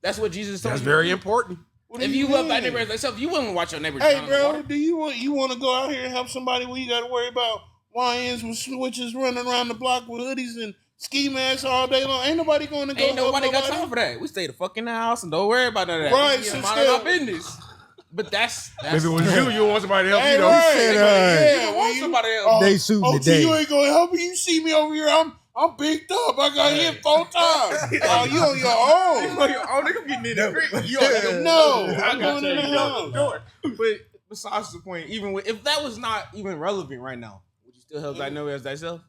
That's what Jesus told That's you. very important. What do If you love thy mean? neighbor as thyself, you wouldn't watch your neighbor Hey, drown in the bro, water. do you want to go out here and help somebody where you got to worry about YNs with switches running around the block with hoodies and ski masks all day long? Ain't nobody going to go Ain't help nobody got time for that. We stay the fuck in the house and don't worry about none of that. Right, We so mind still- our business. But that's If it was you want somebody to help Hey, you, though. right. said, Yeah, you when want you- somebody else. Oh, They sued oh, today. so you ain't going to help me? You see me over here, I'm bigged up. I got hit 4 times. Oh, you on your own. Oh, nigga getting in the street. You No, I I'm gotta going in tell the you, house. But besides the point, even if that was not even relevant right now, would you still help thy neighbor as thyself?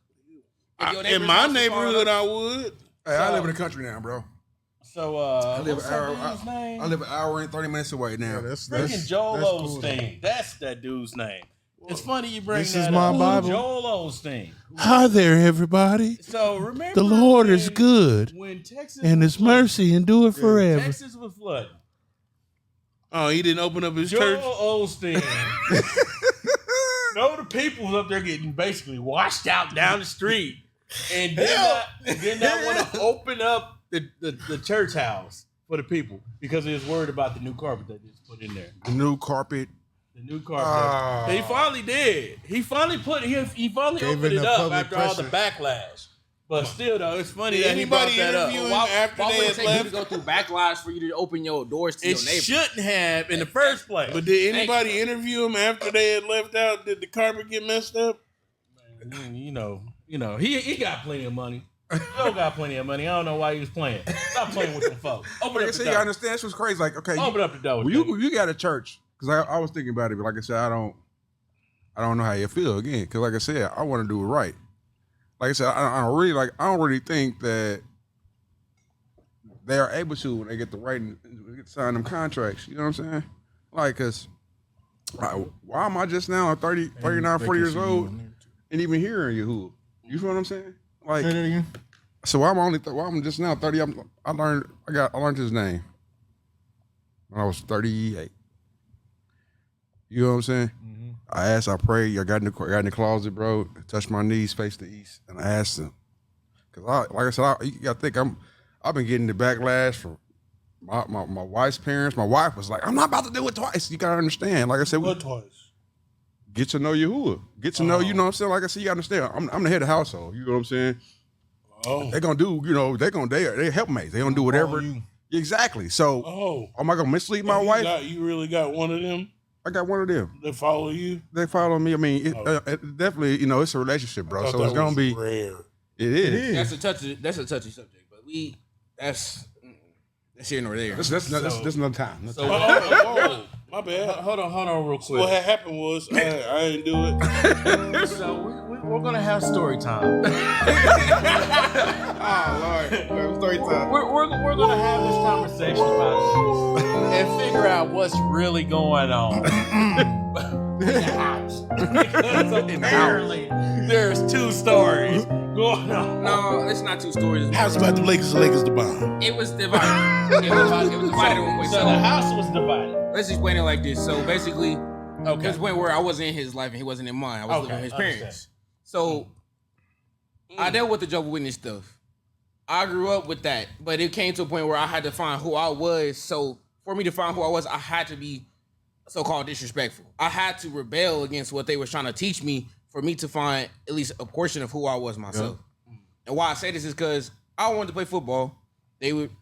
If your In neighbor's my house is neighborhood, falling up- I would. Hey, I live in the country now, bro. So, I live what's an that hour. dude's name? I live an hour and 30 minutes away now. Freaking Joel that's cool, Osteen. That's that dude's name. It's funny you bring This that is my up. Bible. Joel Osteen. Hi there, everybody. So remember, The Lord is when- good, When Texas and was His mercy endure forever. Texas was flooding. Oh, he didn't open up his Joel church. Osteen. No, the people was up there getting basically washed out down the street, and did not want to open up the church house for the people because he was worried about the new carpet they just put in there. The new carpet. The new carpet. He finally did. He finally he finally Gave opened it it the up public after all the pressure. backlash. But still, though, it's funny Did that he brought anybody that up. interview him Why after would they it had take you to left? go through backlash for you to open your doors to It your neighbor? shouldn't have in the first place. But did anybody interview him after they had left out? Did the carpet get messed up? You know, he got plenty of money. Joe got plenty of money. I don't know why he was playing. Stop playing with them folks. Open Like I up the said, you door. understand? This was crazy. Like, okay, Open up the door. well, you got a church. Because I was thinking about it, but like I said, I don't know how you feel again. Because like I said, I want to do it right. Like I said, I don't really think that they are able to when they get the right and get to sign them contracts. You know what I'm saying? Like, cause why am I just now 30, 39, 40 years old and even here in Yahuwah? You feel what I'm saying? Like, Say that again. so why I'm just now 30? I learned his name when I was 38. You know what I'm saying? Mm-hmm. I asked, I prayed, I got in the closet, bro, touched my knees, faced the east, and I asked him. Cause like I said, you gotta think I've been getting the backlash from my wife's parents. My wife was like, I'm not about to do it twice. You gotta understand. Like I said, What twice? get to know Yahuwah. Get to know, you know what I'm saying? Like I said, you gotta understand. I'm the head of the household. You know what I'm saying? Oh. They're gonna do, they're helpmates. They're gonna do whatever. you. Exactly. So Oh. am I gonna mislead my You wife? you really got one of them I got one of them. that follow you? They follow me. I mean, it definitely, it's a relationship, bro. I So thought it's that gonna was be. rare. It is. That's a touchy subject, but that's here nor there. That's another time. So, Oh, my bad. hold on real quick. What had happened was I didn't do it. So we're gonna have story time. Oh Lord, story time. We're gonna have this conversation about this and figure out what's really going on in the house. Because apparently there's two stories going on. No, it's not two stories. How's about the Lakers the bomb? It was divided. It was divided in one way. So the house was divided. Let's explain it like this. So basically, Okay. there's a point where I wasn't in his life and he wasn't in mine. I was living with his parents. understand. So I dealt with the Jehovah's Witness stuff. I grew up with that, but it came to a point where I had to find who I was. So for me to find who I was, I had to be so-called disrespectful. I had to rebel against what they were trying to teach me for me to find at least a portion of who I was myself. And why I say this is because I wanted to play football.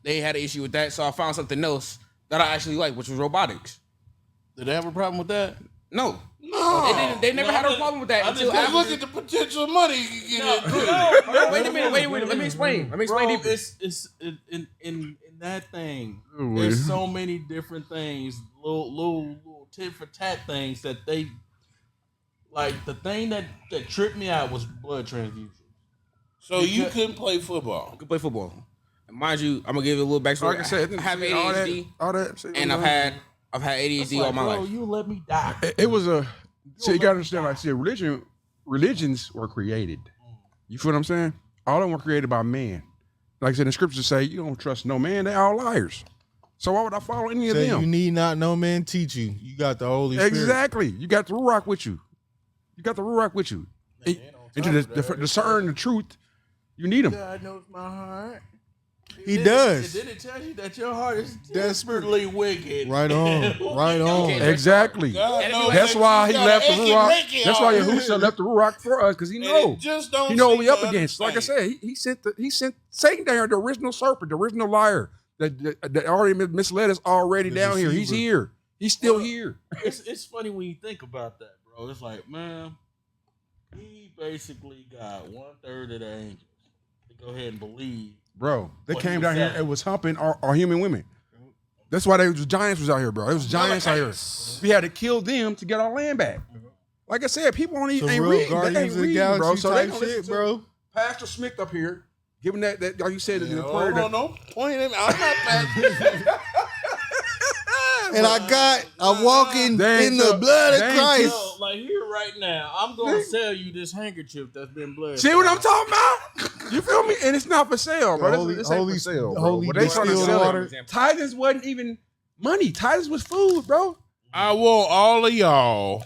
they had an issue with that, so I found something else that I actually like, which was robotics. Did they have a problem with that? No. No. They never had a problem with that until after. Look at the potential money you can get in. No, wait a minute. Let me explain. Bro, deeper. it's in that thing. There's so many different things, little tit for tat things that they like. The thing that tripped me out was blood transfusion. So you couldn't play football. I could play football. And mind you, I'm gonna give you a little backstory. Like I said, I have ADHD, all that, and I've had ADHD all my life. You let me die. It was a. See, you gotta understand. Like I said, religions were created. You feel what I'm saying? All of them were created by man. Like I said, the scriptures say, you don't trust no man. They all liars. So why would I follow any of them? You need not no man teach you. You got the Holy Spirit. Exactly. You got the Ruach with you. You got the Ruach with you. And to discern the truth, you need them. God knows my heart. He does. Did it tell you that your heart is desperately wicked? Right on. Right on. Exactly. That's why he left the Ruach. That's why Yahushua left the Ruach for us, because he know. He know what we up against. Like I said, he sent Satan down here, the original serpent, the original liar that already misled us already down here. He's here. He's still here. It's funny when you think about that, bro. It's like, man, he basically got 1/3 of the angels to go ahead and believe. Bro, they What came he down here said. and was humping our human women. That's why the giants was out here, bro. It was giants out here. We had to kill them to get our land back. Like I said, people ain't Some reading. real They ain't Guardians of the reading, bro. Galaxy So they type gonna shit, listen to bro. Pastor Smith up here, giving that like you said, the prayer. No, point him. I'm not bad. And I'm walking in the blood of Christ. Yo, like here right now, I'm gonna sell you this handkerchief that's been blessed. See what I'm talking about? You feel me? And it's not for sale, bro. Holy- This ain't holy- for sale, bro. holy But they trying to distilled sell water. it. Titans wasn't even money. Titans was food, bro. I want all of y'all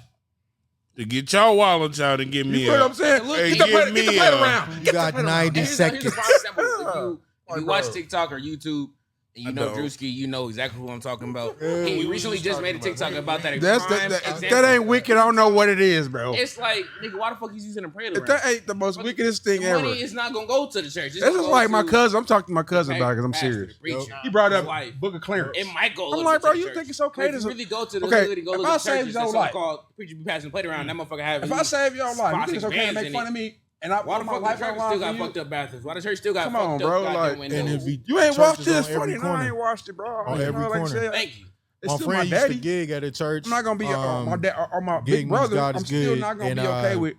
to get y'all wallets out and give me You feel what I'm saying? Hey, Get the give plate me get the a- plate around. You got 90 Here's a seconds. prime example. If you watch TikTok or YouTube, and you know know. Drewski, you know exactly who I'm talking about. Yeah. He recently just made a TikTok about that. That example. ain't wicked. I don't know what it is, bro. It's like, nigga, why the fuck he's using a prayer? That ain't the most wickedest thing The ever. money is not gonna go to the church. It's This gonna is go like my to cousin. I'm talking to my cousin the about it because I'm pastor, serious. the preacher, He brought his up wife. Book of Clarence. It might go. I'm a like, little bro, bit to you the think church. it's okay But if to- you really go to the Okay, hood and go if look I at saved churches your that life- so-called preacher be passing plate around, that motherfucker have. If I save your life, you spots think it's okay to and make bands fun in of me? And I Why the put my fuck the life church on still line got for you? fucked up bathrooms? Why the church still got Come fucked on, up bro. goddamn Like, windows? And if You ain't watched churches this on funny. every No, I corner. ain't watched it, bro. On You every know, like I corner. said, Thank you. it's My still my friend used to daddy. gig at a church. I'm not gonna be my dad or my gig big me, brother. God I'm is still good, not gonna and, be okay with.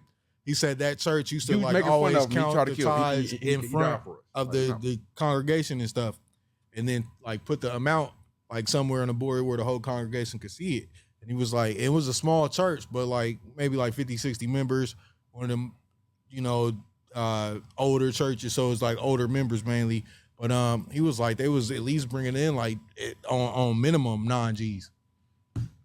He said that church used to You was like making fun always of him. He count tried to the kill him. tithes He in died front for it. of Like, no. the congregation and stuff, and then like put the amount like somewhere on the board where the whole congregation could see it. And he was like, it was a small church, but like maybe like 50, 60 members. One of them, you know, older churches, so it's like older members mainly. But he was like, they was at least bringing in like on minimum 9 G's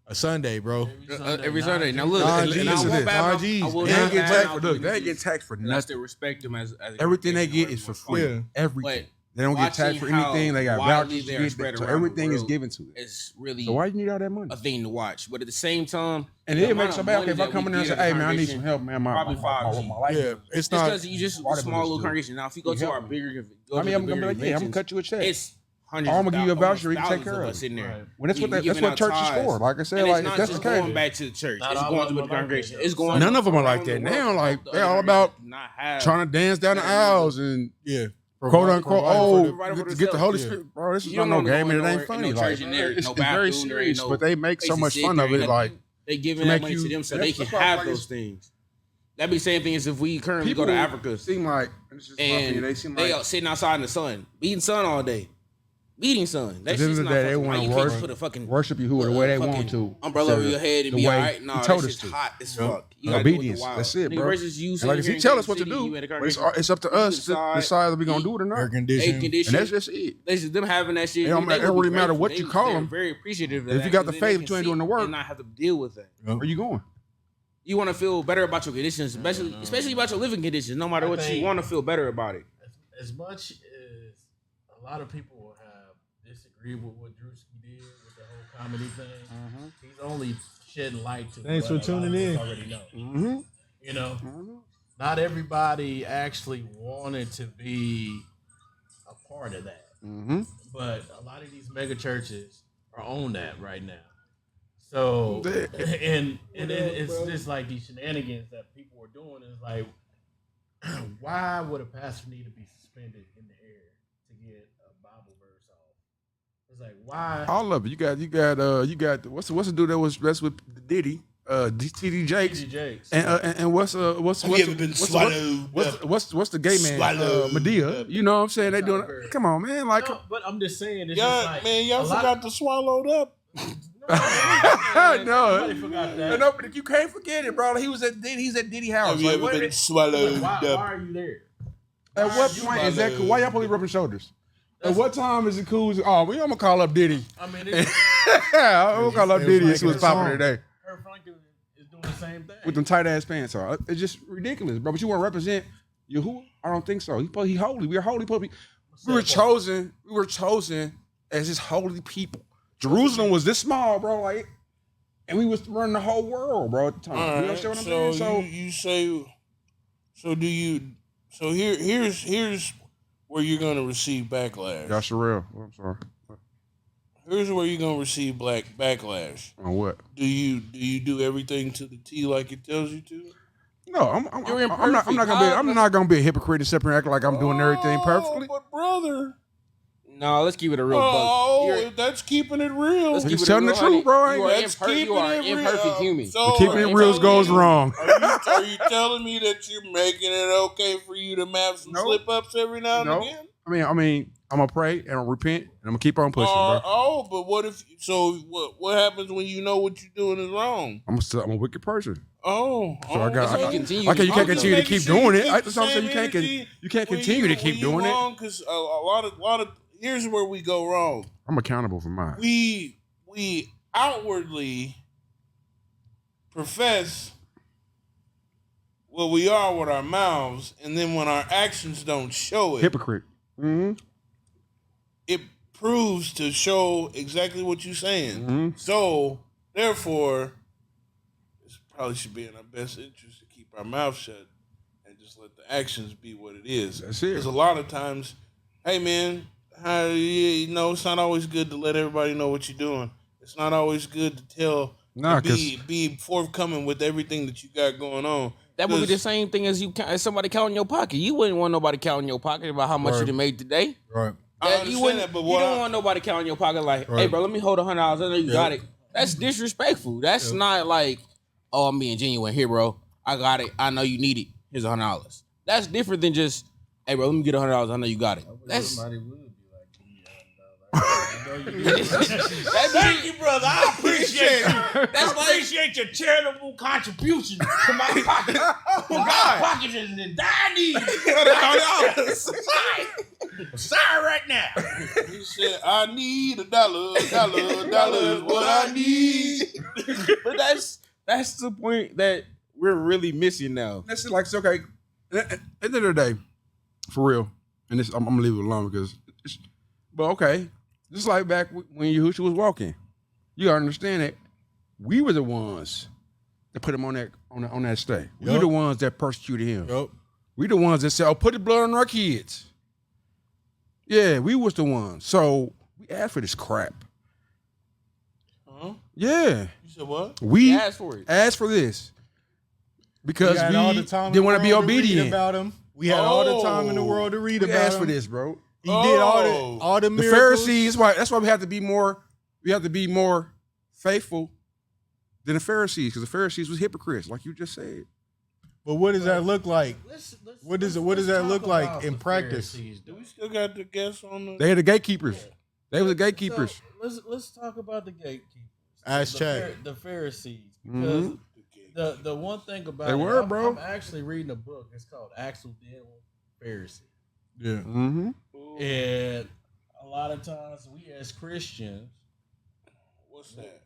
a Sunday, bro. Every Sunday. Now look, Nah, and G's. I won't Nah, bad G's. mouth- I will They not ain't get bad taxed mouth for the look. They ain't get G's. taxed for And I still nothing. respect them as Everything they get congregation, is for whatever free. you Yeah. Everything. But They don't get taxed for watching how anything. They got widely vouchers. they're to get spread that. So around the everything is world given to it. It's really So why you need all that money? a thing to watch. But at the same time, And the it amount makes so of bad. money Okay, if I that come we in there and give say, as "Hey a man, I need some congregation, help, man. probably 5G. My life." Yeah, is- it's it's not. because you just Water a small bills little do. congregation. Now, if you go You to help our me. bigger, I mean, I'm gonna be like, yeah, I'm gonna cut you a check. It's hundreds. I'm gonna give you a voucher. You almost take thousands care of us it. in there. Right. Well, that's what We that's giving what out church is tithes. for. Like I said, And like it's if not that's the just case, going back to the church. Not It's all going of to them the are like congregation. that, It's though. going. None of them are around like the that world. now. Like The they're other all about congregations do not have trying to dance down the aisles and Yeah. quote unquote, Provide for to get the Holy themselves. Spirit. Bro, this is You not don't no wanna go game in and it ain't no funny. church Like, in there, it's no very bathroom, there ain't serious, no but they make so place to much sit fun there, of it. ain't Like, nothing. They giving to that make money you- to them so that's- they can that's why, have like, those things. That'd be the same thing as if we currently go to Africa seem like, and it's just my opinion, and they seem they like out sitting outside in the sun, beating sun all day, beating sun. That At the end shit's of not the day, they fucking wanna right. You can't just worship- put a fucking worship you who the way they want fucking to. umbrella over your head and the be way all right. he No, that told shit's us to. hot as Yep. fuck. You gotta do it with Obedience. the wild. That's it, Nigga, bro. versus you And sitting like here he in tell Kansas us what to City, you do, at a but it's congregation, up to you us to decide if we gonna do it or Air not. air conditioning. And conditioning. that's just it. They just them having that shit. It don't they matter- it would don't be really matter grateful. what you call They're them. Very appreciative. Of If that you got the 'cause then they faith, can you ain't see doing the work. and not have to deal with that. Where you going? You want to feel better about your conditions, especially about your living conditions. No matter I what, you think- want to feel better about it. As much as a lot of people will have disagreed with what Drewski did with the whole comedy thing, he's only shedding light to Thanks what for a lot tuning of in. us already know. Mm-hmm. You know, not everybody actually wanted to be a part of that. Mm-hmm. But a lot of these mega churches are on that right now. So and it's just like these shenanigans that people are doing. Is like, why would a pastor need to be suspended in the air to get a Bible verse off? It's like, why? All of it. You got what's the dude that was dressed with Diddy? TD Jakes. And what's Have you ever been swallowed? What's the gay man? Swallowed. Medea. You know what I'm saying? They doing. Come on, man. Like, No, but I'm just saying, it's Yeah, just like, man, y'all a lot- forgot to swallowed up. no, Nobody forgot that. no, but you can't forget it, bro. He's at Diddy house. Have you Like, ever what- been swallowed Why up? are you there? At Why what are you point about is that to- cool? Why y'all supposed to be rubbing shoulders? At what time is it cool? Oh, I'm gonna call up Diddy. I mean, it's, I'm gonna call up It was Diddy and like see what's a popping song. today. Kurt Franklin is doing the same thing. With them tight ass pants on. It's just ridiculous, bro. But you want to represent Yahuwah? I don't think so. He holy. We're holy people. We were chosen. We were chosen as his holy people. Jerusalem was this small, bro. Like, and we was running the whole world, bro. At the time. All You right, understand what I'm saying? you say, so do you? So here's where you're gonna receive backlash. Y'all surreal. Oh, I'm sorry. Here's where you're gonna receive backlash. On what? Do you do everything to the T like it tells you to? No, I'm You're not gonna be a hypocrite and sit here and act like I'm doing everything perfectly. But brother, No, let's keep it a real buck. oh, that's keeping it real. Let's keep He's it telling real, the truth, honey. bro. You are, That's you are an imperfect human. So, Keeping it are you real telling goes me- wrong. Are you telling me that you're making it okay for you to have some Nope. slip ups every now and Nope. again? I mean, I'm gonna pray and I'm gonna repent and I'm gonna keep on pushing, bro. But what if? So what happens when you know what you're doing is wrong? I'm a wicked person. Oh, So I got. so you I, continue okay, you to can't do it. continue to keep doing it. That's what I'm saying. You You can't continue to keep doing it. Because a lot of here's where we go wrong. I'm accountable for mine. We outwardly profess what we are with our mouths, and then when our actions don't show it, Hypocrite. Mm-hmm. it proves to show exactly what you're saying. Mm-hmm. So, therefore, it probably should be in our best interest to keep our mouth shut and just let the actions be what it is. That's it. Because a lot of times, hey man, it's not always good to let everybody know what you're doing. It's not always good to tell, Nah, be forthcoming with everything that you got going on. That would be the 'Cause- same thing as as somebody counting your pocket. You wouldn't want nobody counting your pocket about how much you done made today. Right. I You understand wouldn't. that, but You what don't want nobody counting your pocket like, hey, Right. bro, let me hold $100. I know you got it. That's disrespectful. That's not like, oh, I'm being genuine here, bro. I got it. I know you need it. Here's $100. That's different than just, hey, bro, let me get $100. I know you got it. That's Somebody would be like, I know you did. thank you, brother. I appreciate you. That's like, Appreciate your charitable contribution to my pocket. My pocket is in dire need. Sorry right now. He said, I need $1, $1 is what I need. but that's the point that we're really missing now. That's it. Like, it's okay. At the end of the day, for real, and this, I'm gonna leave it alone because. But okay, just like back when Yahushua was walking, you gotta understand that we were the ones that put him on that stay. We were Yup. the ones that persecuted him. Yep. We the ones that said, "Oh, put the blood on our kids." Yeah, we was the ones. So we asked for this crap. Huh? Yeah, You said what? we Ask for it. asked for this because had we all the time in didn't the want to be world read obedient. about him. We had all the time in the world to read We about asked him. for this, bro. He did Oh. all the The miracles. Pharisees, that's why we have to be more. We have to be more faithful than the Pharisees, because the Pharisees was hypocrites, like you just said. But what does that look like? What does that talk look like about in the practice? Pharisees, Do though. we still got the guests on the? They had the gatekeepers. They were the gatekeepers. So, let's talk about the gatekeepers. Ask the Chad. The Pharisees, because Mhm. the one thing about They it, were, I'm, bro. I'm actually reading a book. It's called Accidental Pharisee, Yeah. Mm-hmm. and a lot of times we as Christians, What's that?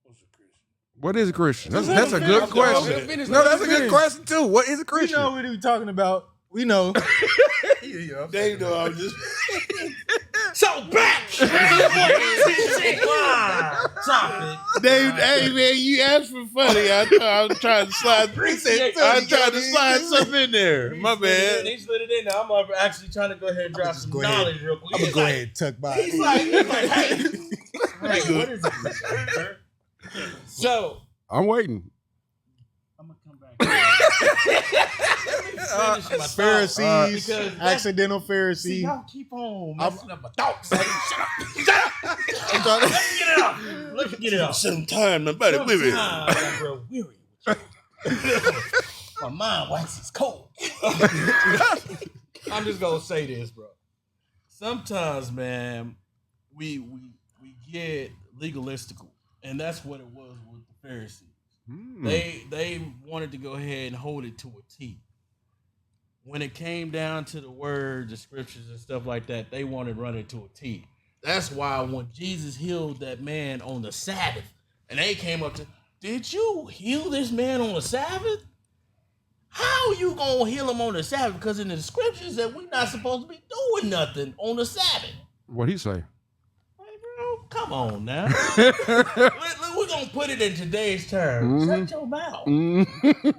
What's a Christian? What is a Christian? That's Let a him good finish, question. finish, No, let that's a him good finish. question too. What is a We Christian? know what we're talking about. We know. They know I'm just. So back. David, hey man, you asked for funny. I was trying to slide. I tried to slide something in there. My bad. He slid it in there. I'm actually trying to go ahead and drop some knowledge real quick. I'm gonna go ahead and tuck by. He's like, hey, what is it? So I'm waiting. I'm gonna come back. Finish my Pharisees, because accidental See, Pharisee. y'all keep on messing up my thoughts. Shut up. Let me get it off. Let me get it off. Sometime my body with it. Sometimes I grow weary with you. My mind waxes cold. I'm just gonna say this, bro. Sometimes, man, we get legalistical, and that's what it was with the Pharisees. They wanted to go ahead and hold it to a T. When it came down to the word, the scriptures and stuff like that, they wanted to run it to a T. That's why when Jesus healed that man on the Sabbath, and they came up to, did you heal this man on the Sabbath? How you gonna heal him on the Sabbath? Because in the scriptures that we're not supposed to be doing nothing on the Sabbath. What'd he say? Like, bro, come on now. We're gonna put it in today's terms. Shut your mouth.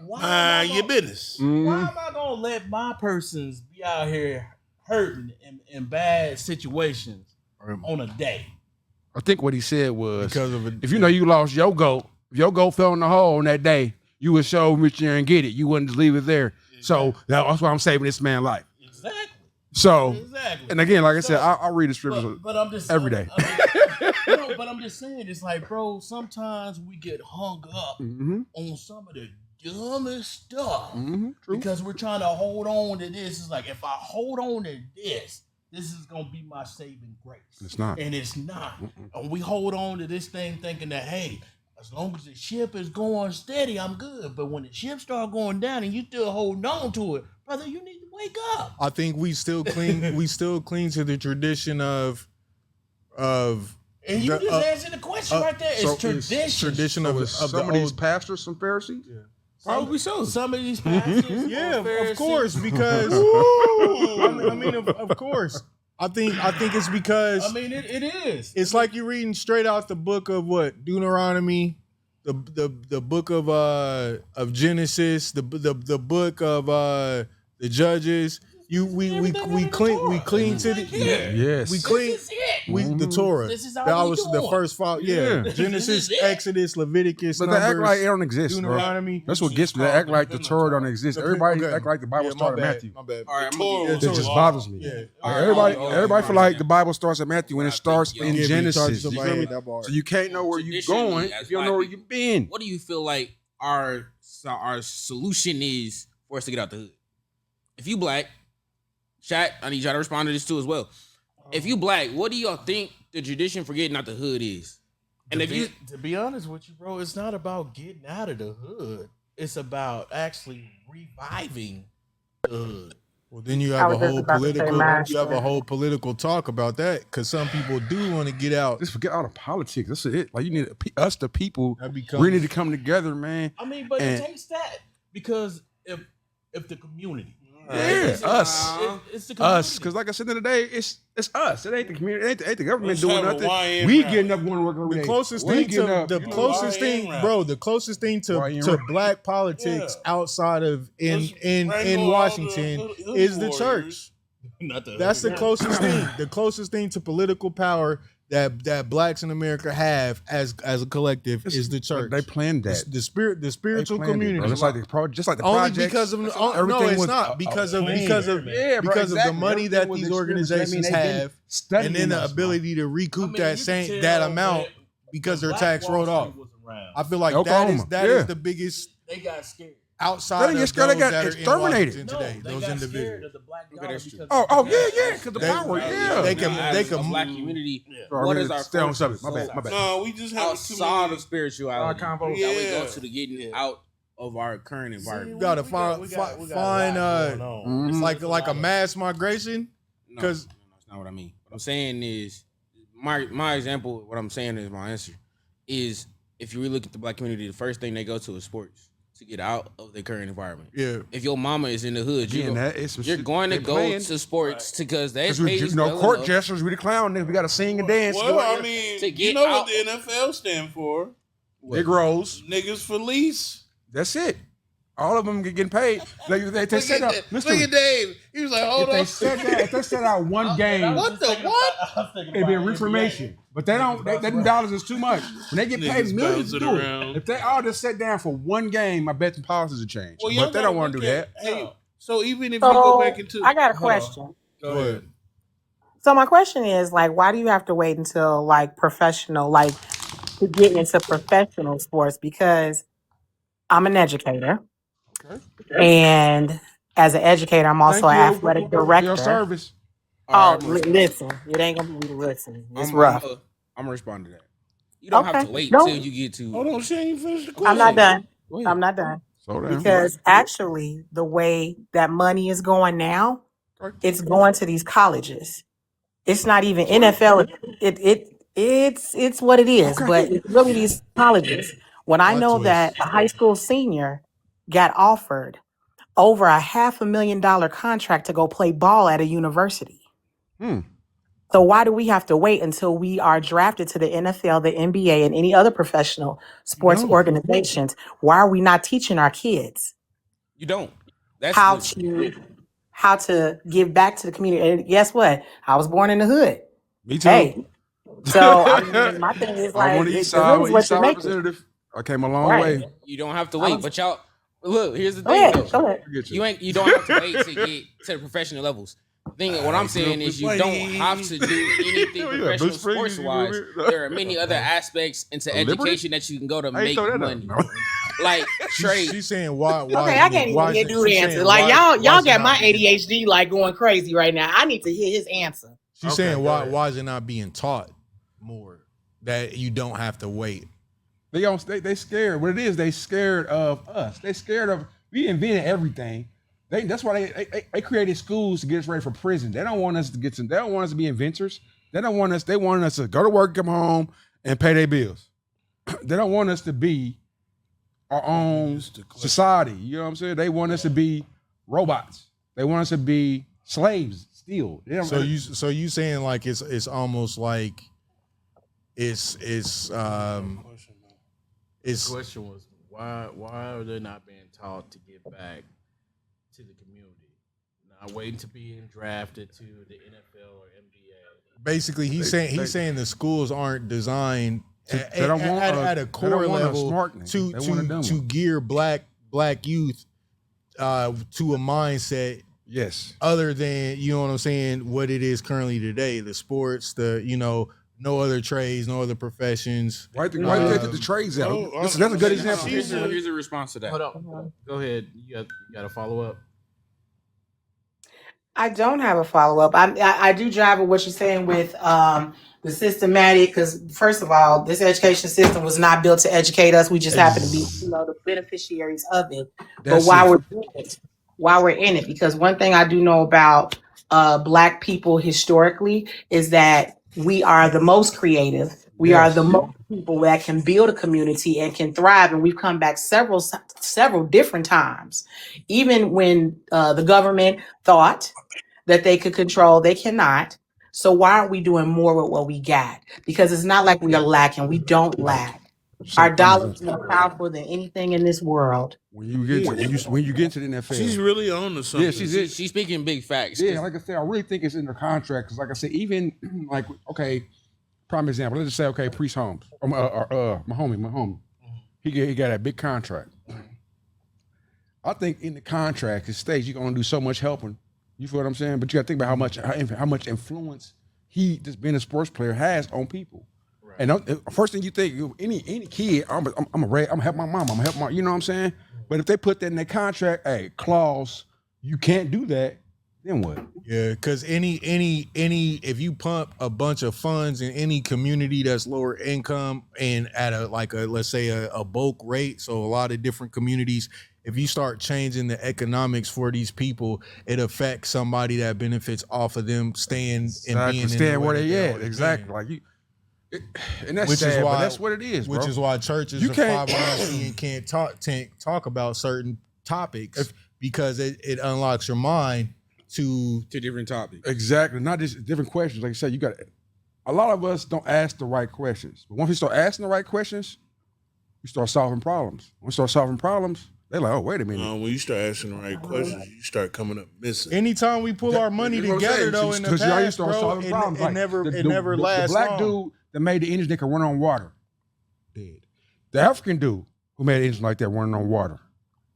Why Your business. why am I gonna let my persons be out here hurting in bad situations on a day? I think what he said was, Because of it. if you know you lost your goat, if your goat fell in the hole on that day, you would show reach there and get it. You wouldn't just leave it there. So that's why I'm saving this man's life. Exactly. So, Exactly. and again, like I said, I read the scriptures. But I'm just every day. But I'm just saying, it's like, bro, sometimes we get hung up on some of the dumbest stuff True. because we're trying to hold on to this. It's like, if I hold on to this is gonna be my saving grace. It's not. And it's not. And we hold on to this thing thinking that, hey, as long as the ship is going steady, I'm good. But when the ship start going down and you still holding on to it, brother, you need to wake up. I think we still cling. We still cling to the tradition of. And you just answered the question right there. It's tradition. Tradition of Some the of these old. pastors, some Pharisees. Probably so. Some of these pastors, Yeah, are Pharisees. of course, because I mean, of course. I think it's because I mean, it is. it's like you're reading straight out the book of what? Deuteronomy, the book of Genesis, the book of the Judges. We cling to the Yes. we cling This is it. the Torah. This is how that we was the doing. first five. Yeah, Yeah. Genesis, This is it. Exodus, Leviticus, But they act Numbers, like it don't exist, bro. Deuteronomy. That's what gets me. They act like the Torah don't exist. Everybody Okay. act like the Bible Yeah, my started at bad, Matthew. My bad. All right, I'm Torah gonna That give you just bothers me. Yeah. Like, everybody feel like the Bible starts at Matthew when it starts in Yeah, Genesis. somebody You feel me? hit that bar. So you can't know where you're Traditionally, going as if you don't know where black you've been. What do you feel like our solution is for us to get out the hood? If you black, chat, I need y'all to respond to this too as well. If you black, what do y'all think the tradition for getting out the hood is? And To be honest with you, bro, it's not about getting out of the hood. It's about actually reviving the hood. Well, then you I have was just about to say mine. you have a whole political talk about that because some people do want to get out. Just forget all the politics. That's it. Like you need us, the people, That becomes- we need to come together, man. I mean, but And- it takes that because if the community, Yeah, us. it's the community. Us, because like I said the other day, it's us. It ain't the community. It ain't the government Let's doing have a nothing. YN We rally. getting up going to work every The day. closest We thing getting to up, the you know, closest YN thing, rally. bro. The closest thing to YN to rally. black politics Yeah. outside of Let's in wrangle all Washington the hood is the warriors. church. Not the That's hood. the closest thing. The closest thing to political power that blacks in America have as a collective is the church. They planned that. The spiritual They planned it, community. bro. Just like the Only projects. because of no, Everything it's was not a because of plan. because of Yeah, bro, because of the exactly. money that Everything was these experienced. organizations I mean, they've been have, studying and then the us, bro. ability to recoup I mean, that you same can that tell amount that because their Black tax Wall wrote Street off. was around. I feel like Oklahoma, that is yeah. the biggest They got scared. outside They of get scared, those they got that are in exterminated. Washington No, today. they Those got scared individuals. of the black Okay, dollar that's true. because Oh yeah, because the They- power, yeah. They can- as they a can- black community. Bro, What I is mean, our stay on focus? subject. My bad. No, we just have too Outside many. of spirituality, that we Yeah. go to the getting out of our current environment. You gotta find Mhm. it's like a mass migration. No, 'Cause- that's not what I mean. What I'm saying is my example. What I'm saying is my answer is if you really look at the black community, the first thing they go to is sports. to get out of their current environment. Yeah. If your mama is in the hood, Again, that is some you're shit going to they go playing. to sports because they we, pays you know, well court enough jesters, we the clown niggas. We got to sing and dance. Well, I mean, to you get know out. what the NFL stand for? Negroes. Niggas for lease. That's it. All of them getting paid. They set up. Look at Dave. He was like, hold on. If they set out one game, What the what? it'd be a reformation. But they don't. Them dollars is too much. When they get paid Niggas millions to bouncing do around. it, if they all just sit down for one game, I bet the policies will change. Well, y'all but they don't want to do that. Hey, so even if you So go back into, I got a Hold on. question. Go ahead. So my question is like, why do you have to wait until like professional, like to get into professional sports? Because I'm an educator, and as an educator, I'm also an athletic For your director. service. Oh, listen, it ain't gonna be listening. It's rough. I'm gonna respond to that. You don't have Okay. to wait No. till you get to. Hold on, she ain't finished the question. I'm not done. Go ahead. I'm not done. Slow down. Because actually, the way that money is going now, it's going to these colleges. It's not even NFL. It's what it is, but it's really these colleges. When I Plot know twist. that a high school senior got offered over a $500,000 contract to go play ball at a university. So why do we have to wait until we are drafted to the NFL, the NBA, and any other professional sports organizations? Why are we not teaching our kids You don't. That's how to give back to the community? And guess what? I was born in the hood. Me too. Hey, so I mean, my thing is I'm like, on the the east hood side. is I'm what east you side make it. representative. I came a long Right. way. You don't have to wait, but y'all look. Here's the Go thing. ahead, though. go ahead. You don't have to wait to get to the professional levels. The thing, what I'm saying is, you don't have to do anything professional Bruce Springsteen, sports wise. you know, There are many other aspects into Liberty? education that you can go to How you make throw that money, up? like trade. She's saying why? Okay, I can't even get through the answer. Like y'all got my ADHD like going crazy right now. I need to hear his answer. She's saying why is it not being taught more that you don't have to wait? They scared. What it is, they scared of us. They scared of we invented everything. That's why they created schools to get us ready for prison. They don't want us to get some. They don't want us to be inventors. They don't want us. They want us to go to work, come home, and pay their bills. They don't want us to be our own society. You know what I'm saying? They want us to be robots. They want us to be slaves still. They don't- So you saying like it's almost like it's The question was why are they not being taught to give back to the community? Not waiting to be drafted to the NFL or NBA. basically he's saying the schools aren't designed They don't want at a- a they core don't want a level smart nigga. to They want a dumb to one. gear black youth to a mindset Yes. other than, you know what I'm saying, what it is currently today, the sports, no other trades, no other professions. Why they took the trades out? That's a good example. Here's a response to that. Hold on. Go ahead. You got to follow up. I don't have a follow up. I do jive with what you're saying with the systematic, because first of all, this education system was not built to educate us. We just happen to be, the beneficiaries of it. That's But it. while we're in it, because one thing I do know about Black people historically is that we are the most creative. We are the most people that can build a community and can thrive. And we've come back several different times. Even when the government thought that they could control, they cannot. So why aren't we doing more with what we got? Because it's not like we are lacking. We don't lack. Our dollar is more powerful than anything in this world. When you get into the NFL, She's really on to something. yeah, She's speaking big facts. Yeah, like I said, I really think it's in the contract. Because, like I said, even like, okay, prime example. Let's just say, okay, Priest Holmes, my homie, he got a big contract. I think in the contract, it states you're gonna do so much helping. You feel what I'm saying? But you got to think about how much influence he, just being a sports player, has on people. Right. And first thing you think, any kid, I'm gonna help my mom, I'm gonna help my, you know what I'm saying? But if they put that in their contract, clause, you can't do that, then what? Yeah, because any if you pump a bunch of funds in any community that's lower income and at let's say a bulk rate, so a lot of different communities, if you start changing the economics for these people, it affects somebody that benefits off of them staying and being staying where they they're at. Exactly. Like And that's Which sad, is why but that's what it is, bro. Which is why churches You are can't- 501c and can't talk about certain topics because it unlocks your mind to different topics. Exactly. Not just different questions. Like I said, you got a lot of us don't ask the right questions. But once we start asking the right questions, we start solving problems. When we start solving problems, they're like, oh, wait a minute. When you start asking the right questions, you start coming up missing. anytime we pull our money You know what I'm together saying? though in the Because you past, start bro, solving problems. it Like, never the lasts black long. dude that made the engines that can run on water, dead. The African dude who made engines like that running on water,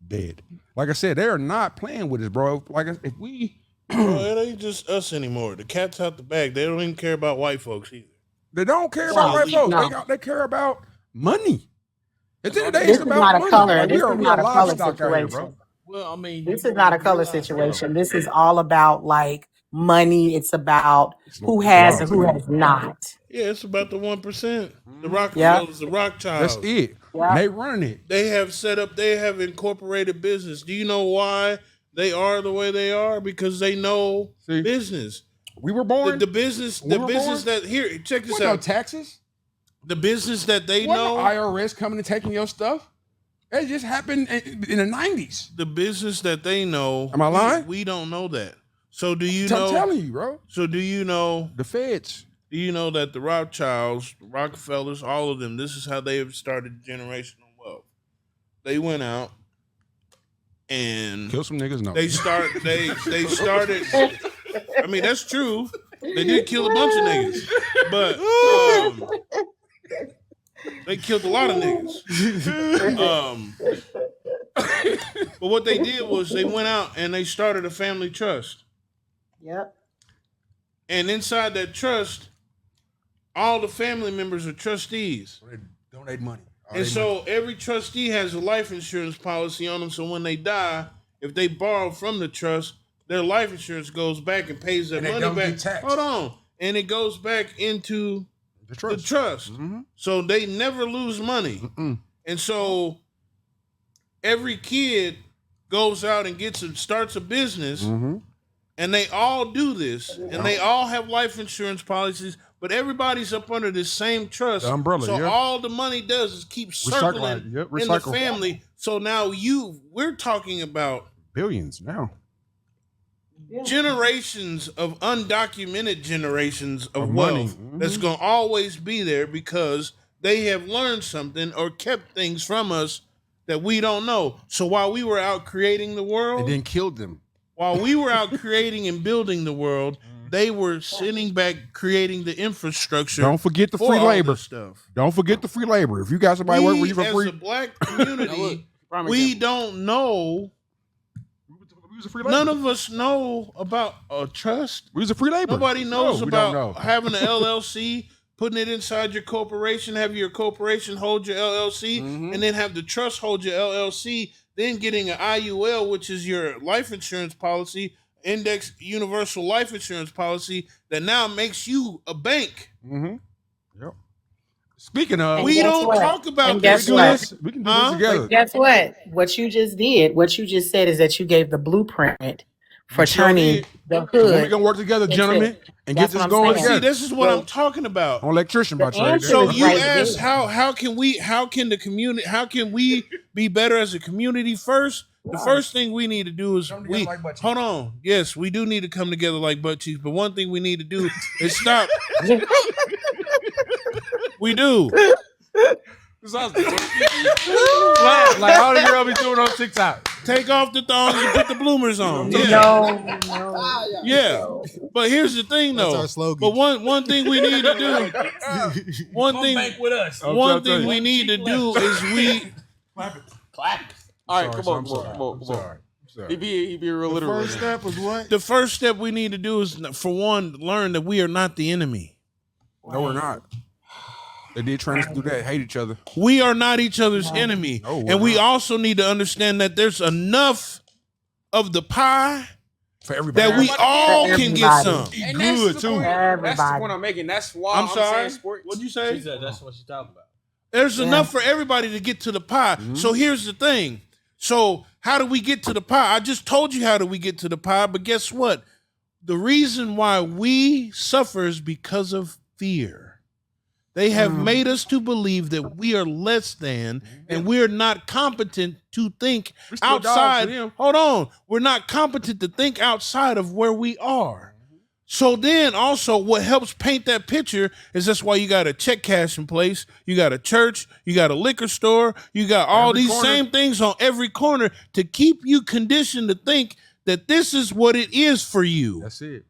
dead. Like I said, they're not playing with us, bro. Like if we, Bro, it ain't just us anymore. The cat's out the bag. They don't even care about white folks either. they don't care about white folks. No. They care about money. At the end of the day, This it's is about not a money. color. Like, This is we not are a color livestock out here, bro. situation. Well, I mean, This is not a color situation. This is all about like money. It's about who has and who has not. Yeah, it's about the 1%. The Yeah. Rockefellers, the Rothschilds. That's it. Yeah. They running it. They have incorporated business. Do you know why they are the way they are? Because they know See? business. We were born. The business We were born? that here, check this Wasn't no out. taxes. The business that they Wasn't know, no IRS coming and taking your stuff. It just happened in the 90s. the business that they know. Am I lying? We don't know that. So do you I'm know? telling you, bro. So do you know? The feds. Do you know that the Rothschilds, the Rockefellers, all of them, this is how they have started generational wealth. They went out and Kill some niggas. No. they started. I mean, that's true. They did kill a bunch of niggas, but they killed a lot of niggas. But what they did was they went out and they started a family trust. Yep. And inside that trust, all the family members are trustees. They donate money. And so every trustee has a life insurance policy on them. So when they die, if they borrow from the trust, their life insurance goes back and pays their And they money don't back. get taxed. Hold on. And it goes back into the trust. the trust. Mm-hmm. So they never lose money. Mm-mm. And so every kid goes out and starts a business, Mm-hmm. and they all do this, and they all have life insurance policies, but everybody's up under this same trust. The umbrella, so yeah. all the money does is keep circling Yep, in the recycle. family. So now we're talking about Billions now. generations of undocumented generations of money. wealth Mhm. that's going to always be there because they have learned something or kept things from us that we don't know. So while we were out creating the world, And then killed them. while we were out creating and building the world, they were sitting back creating the infrastructure. Don't forget the for free all labor. this stuff. Don't forget the free labor. If you got somebody working with you for as free, a black community, we don't know. we was a free labor. None of us know about a trust. We was a free labor. Nobody knows No, we don't about know. having an LLC, putting it inside your corporation, have your corporation hold your LLC, Mm-hmm. and then have the trust hold your LLC, then getting an IUL, which is your life insurance policy, index universal life insurance policy, that now makes you a bank. Mm-hmm. Yep. Speaking of, And We guess don't what? talk about And this. guess what? we can do Huh? this together. But guess what? What you just did, what you just said is that you gave the blueprint for We sure turning did. the So when we hood. can work together, That's gentlemen, it. and That's get this what I'm going saying. See, together. this is what Well, I'm talking about. I'm an electrician by the trade. answer So is you right asked there. how can the community, how can we be better as a community first? The first thing we need to do is Come together we like butt cheeks. hold on. Yes, we do need to come together like butt cheeks, but one thing we need to do is stop. We do. Like all the girls be doing on TikTok. Take off the thongs and put the bloomers on. Yeah. No. Yeah. But here's the thing That's though. our slogan. But one thing we need to do, one thing with us. one thing we need to do is we All right, come on. Sorry. He be real The literal. first step was what? the first step we need to do is for one, learn that we are not the enemy. No, we're not. They did train us to do that. Hate each other. We are not each other's enemy. No, we're And we not. also need to understand that there's enough of the pie For everybody. that we all can get everybody. some. And Good, that's the too. point. That's the Everybody. point I'm making. That's why I'm I'm sorry. saying sports. What'd you She say? said that's what she's talking about. There's Yeah. enough for everybody to get to the pie. So here's the thing. So how do we get to the pie? I just told you how do we get to the pie, but guess what? The reason why we suffer is because of fear. They have made us to believe that we are less than and we're not competent to think outside. Hold on. We're not competent to think outside of where we are. So then also what helps paint that picture is that's why you got a check cashing place, you got a church, you got a liquor store, you got all these same things on every corner to keep you conditioned to think that this is what it is for you. That's it.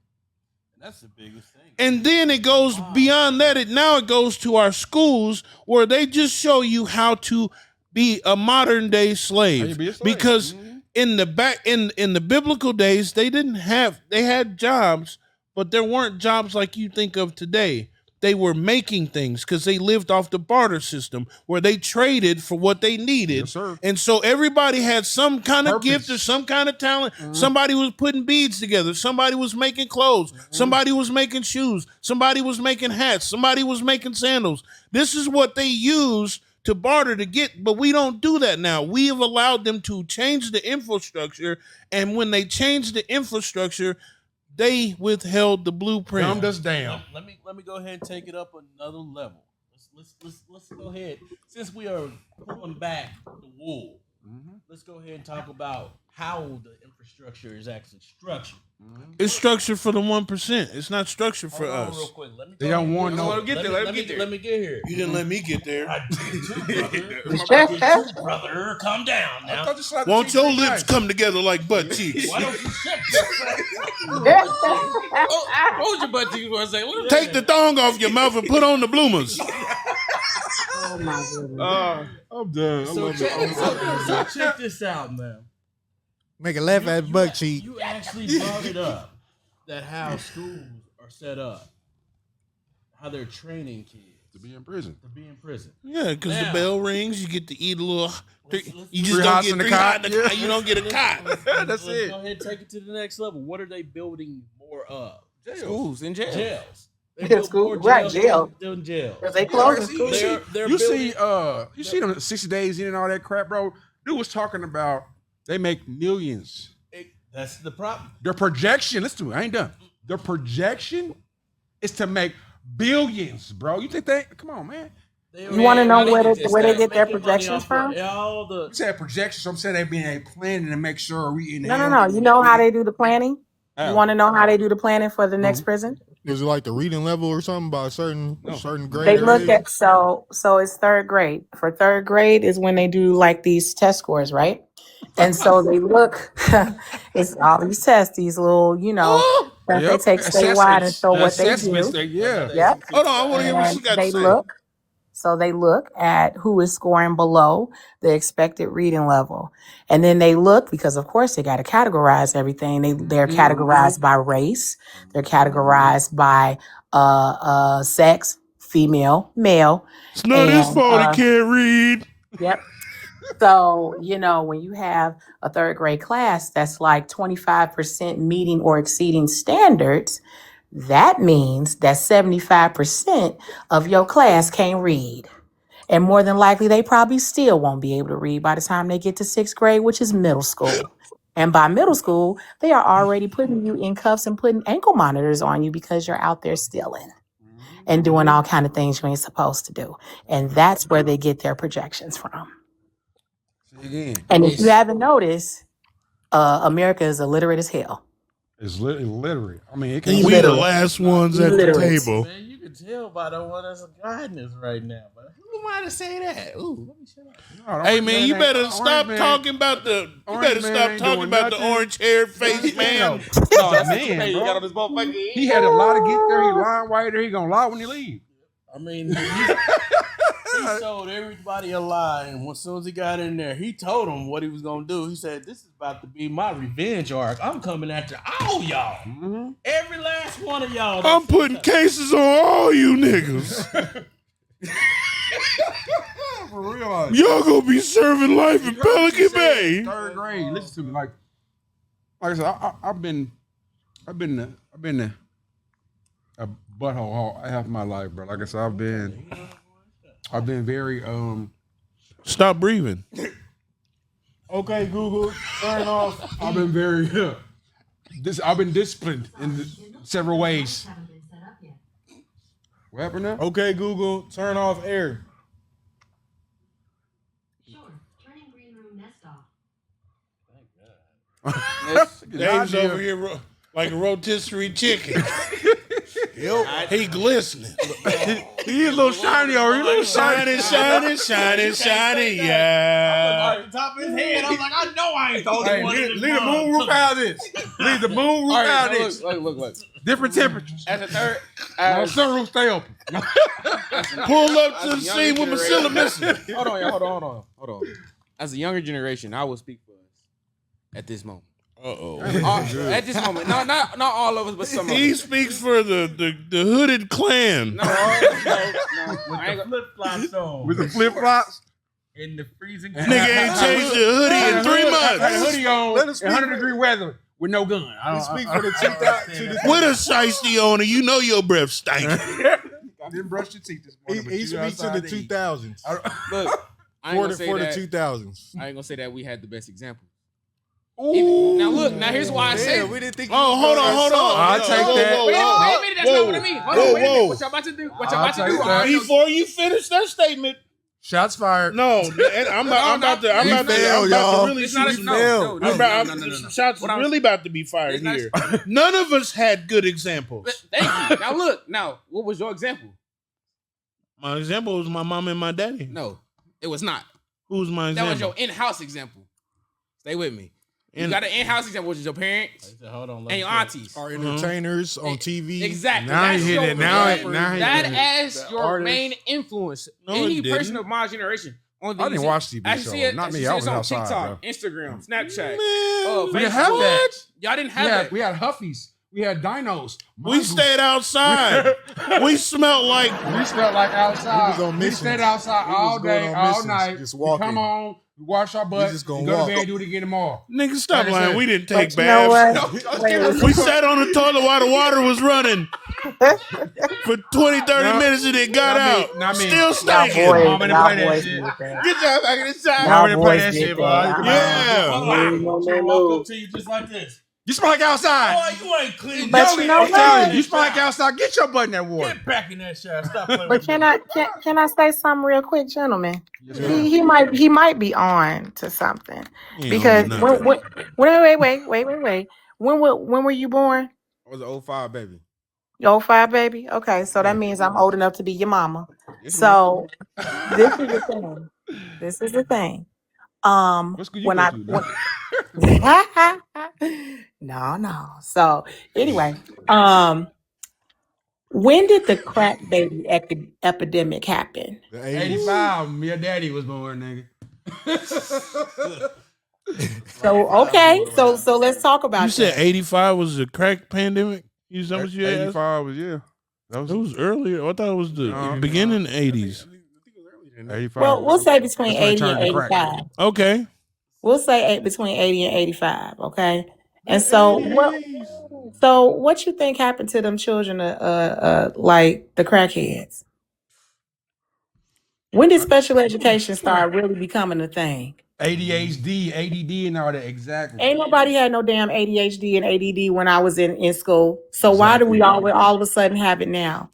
That's the biggest thing. And then it goes beyond that. It goes to our schools where they just show you how to be a modern day slave. Because in the biblical days, they had jobs, but there weren't jobs like you think of today. They were making things because they lived off the barter system where they traded for what they needed. Yes, and so everybody had some kind of gift or some kind of talent. Somebody was putting beads together. Somebody was making clothes. Somebody was making shoes. Somebody was making hats. Somebody was making sandals. This is what they use to barter to get, but we don't do that now. We have allowed them to change the infrastructure, and when they change the infrastructure, they withheld the blueprint. Dumbed us down. Let me go ahead and take it up another level. Let's go ahead. Since we are pulling back the wool, let's go ahead and talk about how the infrastructure is actually structured. It's structured for the 1%. It's not structured for Hold on us. real quick. They don't want no. Let me get here. You didn't let me get there. I did too, brother. Calm down now. Won't your lips come together like butt cheeks? Why don't you shut your What was your butt cheeks want to say? What Take the thong off your mouth and put on the bloomers. Oh my goodness. I'm done. So check this out, man. Make it laugh at butt cheek. You actually brought it up that how schools are set up, how they're training kids To be in prison. Yeah, because the Now- bell rings, you get to eat a little. let's- You just Three don't hots get in the 3 cot, hot in the yeah. cot. You don't get a cot. That's Let's it. go ahead and take it to the next level. What are they building more of? Schools in jail. Jails. They Yeah, build school- more right, jails jail. than jails. Because they close the You school. see, They're you building- see, you see them 60 days in and all that crap, bro. Dude was talking about they make millions. That's the problem. Their projection, listen to me, I ain't done. Their projection is to make billions, bro. You think they? Come on, man. You want to know where they get their Making money projections off from? of all the You said projections, so I'm saying they being planning to make sure we in the No. You know how they do the planning? You want to know how they do the planning for the next prison? Is it like the reading level or something by a certain grade? They or look age? at so it's third grade. For third grade is when they do like these test scores, right? And so they look. It's all these tests, these little, that they take statewide and show what they do. Yeah. Yep. Hold on, I want to hear what And she got to they say. look. So they look at who is scoring below the expected reading level. And then they look, because of course they got to categorize everything. They're categorized by race. They're categorized by sex, female, male. It's not his And, fault he can't read. Yep. So, when you have a third grade class that's like 25% meeting or exceeding standards, that means that 75% of your class can't read. And more than likely, they probably still won't be able to read by the time they get to sixth grade, which is middle school. And by middle school, they are already putting you in cuffs and putting ankle monitors on you because you're out there stealing and doing all kind of things you ain't supposed to do. And that's where they get their projections from. Again, And if you haven't noticed, America is illiterate as hell. it's literary. I mean, it can't We the Illiterate. last ones at the Illiterate. table. man, you can tell by the one that's guiding us right now. But who am I to say that? Ooh, let me shut up. Hey man, you better stop talking about the. You better stop talking about the orange-haired face man. No, man, hey, you bro. got on this motherfucker. He had a lot to get there. He lying white there. He gonna lie when he leave. I mean, he told everybody a lie, and as soon as he got in there, he told them what he was gonna do. He said, "This is about to be my revenge arc. I'm coming after all y'all, every last one of y'all." I'm putting cases on all you niggas. For real. Y'all gonna be serving life in Pelican Bay. Third grade. Listen to me, like I said, I've been a butthole all half my life, bro. Like I said, I've been very Stop breathing. okay, Google, turn off. I've been very I've been disciplined in several ways. What happened now? Okay, Google, turn off air. Sure. Turning green room nest off. Dave's over here like a rotisserie chicken. He glistening. He a little shiny over here. A little shiny. Shining, yeah. On top of his head, I was like, I know I ain't the only one. Leave the moon roof out of this. Leave the moon roof out of this. Look. Different temperatures. As a third, No sunroof stay open. Pull up to the scene with Marcella missing. Hold on. As a younger generation, I will speak for us at this moment. At this moment, not all of us, but some of us. He speaks for the hooded clan. No. Flip flops on. With the flip flops. In the freezing. Nigga ain't changed the hoodie in 3 months. Hoodie on. 100-degree weather with no gun. He speaks for the 2000. With a shiesty on it, you know your breath stank. I didn't brush your teeth this morning. He speaks to the 2000s. Look, I ain't gonna say For the that. 2000s. I ain't gonna say that we had the best example. Ooh. Now look, here's why I say. We didn't think. Oh, hold on. I'll take that. Wait a minute, that's not what I mean. Hold on, wait a minute. What y'all about to do? Before you finish that statement, Shots fired. no, I'm about to really It's shoot not a some. no. Shots is really about to be fired here. None of us had good examples. Thank you. Now look. Now, what was your example? My example was my mom and my daddy. No, it was not. Who's my That was example? your in-house example. Stay with me. You In- got an in-house example, which is your parents Hold on. and your aunties. Our entertainers on TV. Exactly. Now he That's hit your it. Now main- he that hit it. as your artists. main influence. No, Any it didn't. person of my generation. I didn't watch TV I show. see it. Not me. see I it was on outside, TikTok, bro. Instagram, Snapchat. Man, We didn't have that. Y'all didn't have that. We had Huffies. We had dinos. we stayed outside. We smelled like We smelled like outside. We was on We missions. stayed outside We was all going day, on all missions, night. just We walking. come on, we wash our butts, just gonna and go walk. to bed and do it again tomorrow. nigga. Stop That is lying. it. We didn't take But you know baths. what? Wait, We sat on the toilet while the water was running for 20, 30 minutes and it got out. not me. Still y'all stinking. boys, Mama didn't y'all play that boys shit. did that. Get your back in the side. Y'all Mama didn't play boys that did shit, boy. that. Yeah. Walk up to you just like this. You smell like outside. Boy, you ain't clean. But you know I'm telling what? you, you smell like outside. Get your butt in that water. Get back in that shot. Stop playing But with can I say something real quick, gentlemen? He might be on to something because wait. When were you born? I was an 05 baby. Your 05 baby. Okay, so that means I'm old enough to be your mama. So this is the thing. This is the thing. What school you When go I to, no. So anyway, when did the crack baby epidemic happen? The 80s. 85. Your daddy was born, nigga. So okay, so let's talk about You said that. 85 was the crack pandemic? Is that what you asked? 85 was, yeah. It was earlier. I thought it was the beginning 80s. 85. Well, we'll say between That's when 80 it and turned to crack. 85. Okay. We'll say between 80 and 85. Okay. And so what you think happened to them children? Like the crackheads. When did special education start really becoming a thing? ADHD, ADD, and all that. Exactly. Ain't nobody had no damn ADHD and ADD when I was in school. So why do we all of a sudden have it now?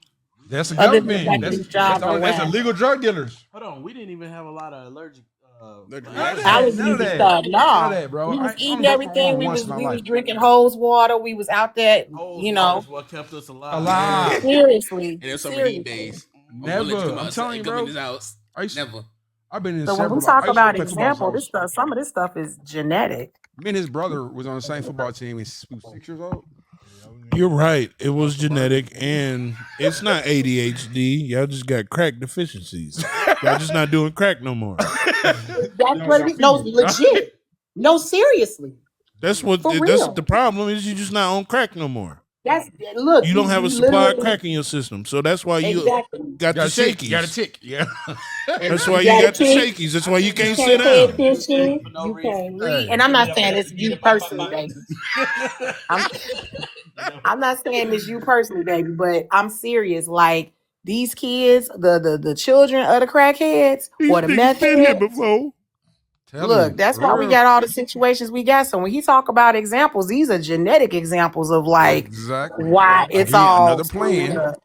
That's a Other than the government. fact that these jobs are That's whack. illegal drug dealers. Hold on, we didn't even have a lot of allergic. Allergies None of and that. stuff. None No, of that, bro. we was I'm eating broke everything. on We once was in my we was life. drinking hose water. We was out there, you know. What kept us alive? Alive. Seriously. And there's some heat days. Never. I'm telling you, Come bro. in this house. I used- Never. I've been in So when several. we talk I used to about play football example, since this stuff, some of this stuff is genetic. Me and his brother was on the same football team. He was 6 years old. You're right. It was genetic, and it's not ADHD. Y'all just got crack deficiencies. Y'all just not doing crack no more. That's what it is. No, legit. No, seriously. That's what. For That's real. the problem. Is you just not on crack no more. Look. You don't have a supply of literally- crack in your system, so that's why you Exactly. got the shakies. You got a tick. Yeah. That's why you gotta got the tick. shakies. That's why you can't You sit can't pay down. attention. You can't read. And I'm not saying it's you personally, baby. I'm not saying it's you personally, baby, but I'm serious. Like these kids, the children of the crackheads These or the niggas meth been here heads. before. Look, that's why we got all the situations we got. So when he talk about examples, these are genetic examples of like Exactly. why it's Again, all another plan. screwed up.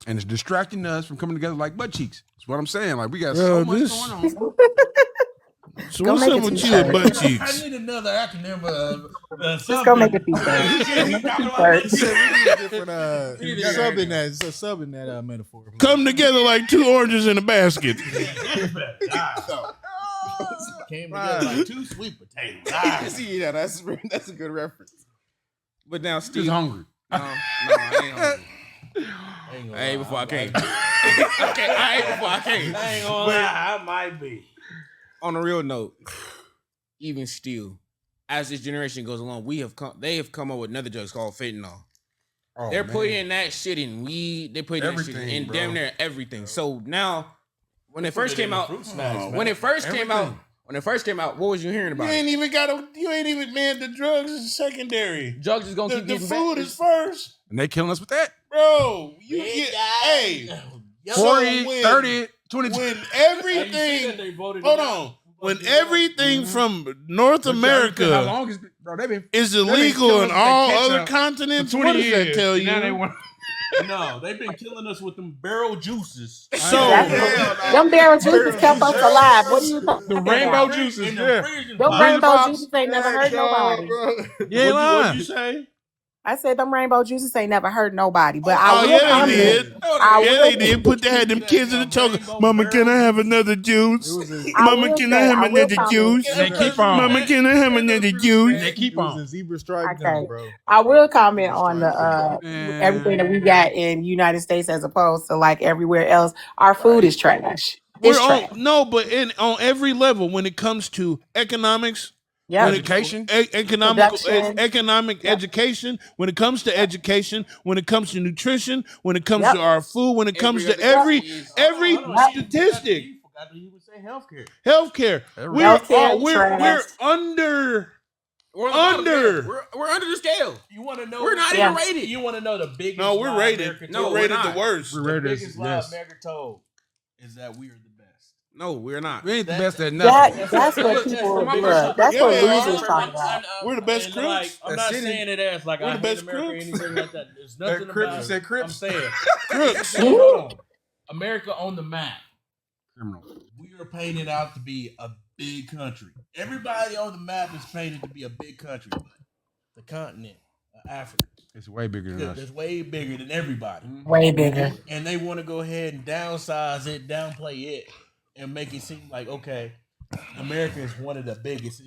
and it's distracting us from coming together like butt cheeks. That's what I'm saying. Like we got so much going on. So Go what's make up a with you t-shirt. and butt cheeks? I need another acronym of Just go make a t-shirt. Go make a t-shirt. Subbing that metaphor. Come together like two oranges in a basket. Came together like two sweet potatoes. See, yeah, that's a good reference. But now, Steve, He's hungry. No, I ain't hungry. I ate before I came. I ate before I came. I ain't gonna lie, I might be. On a real note, even still, as this generation goes along, they have come up with another drugs called fentanyl. Oh, They're man. putting that shit in weed. They put that shit Everything, in bro. damn near everything. So now, when it first came out, When it first came out, what was you hearing about? You ain't even man. The drugs is secondary. Drugs is gonna The keep getting food better. is first, And they killing us with that. bro. Hey, 40, when- 30, 22. when everything. Hold on. When everything from North How America long is bro? They've been is been illegal killing in us all with other ketchup continents, for what 20 does that years. tell you? Now they want. No, they've been killing us with them barrel juices. So Them barrel juices kept us alive. What are you talking The about? rainbow juices, In yeah. the freezing Them box. rainbow box. juices ain't never hurt nobody. You ain't What'd lying. you say? I said them rainbow juices ain't never hurt nobody. But oh I will yeah, they comment. did. I Yeah, will- they did. They had them kids in the choke. Mama, can I have another juice? I Mama, will can I say, have I will another comment. juice? And they keep on. Mama, can I have another And juice? they keep It was on. a zebra stripe Okay. gun, bro. I will comment on the Man. everything that we got in United States as opposed to like everywhere else. Our food is trash. We're It's trash. but on every level when it comes to economics, Yeah. Education. Production. economic Yep. education, when it comes to education, when it comes to nutrition, when it comes Yep. to our food, when it comes to other every Hold on, statistic, You forgot to even say healthcare. healthcare, Healthcare is we're trash. under. We're on the bottom, Under. yeah. We're under the scale. You want to know? We're not Yeah. even rated. You want to know the biggest? No, we're lie rated. America No, told? we're rated we're the not. worst. We're The rated biggest as lie yes. America told is that we are the best. No, we're not. We ain't the That- best at nothing. That's what Look, people from my look. perspective- That's Yeah, what they are. losers talk about. We're the best And, crooks. like, I'm That not city. saying it as like We're I the hate best America or crooks. anything like that. There's nothing Crips, about you it. said Crips? I'm saying, Crooks. hold on. America on the map. Criminal. We are painted out to be a big country. Everybody on the map is painted to be a big country, but the continent, Africa, It's way bigger than us. is way bigger than everybody. Way bigger. And they want to go ahead and downsize it, downplay it, and make it seem like, okay, America is one of the biggest.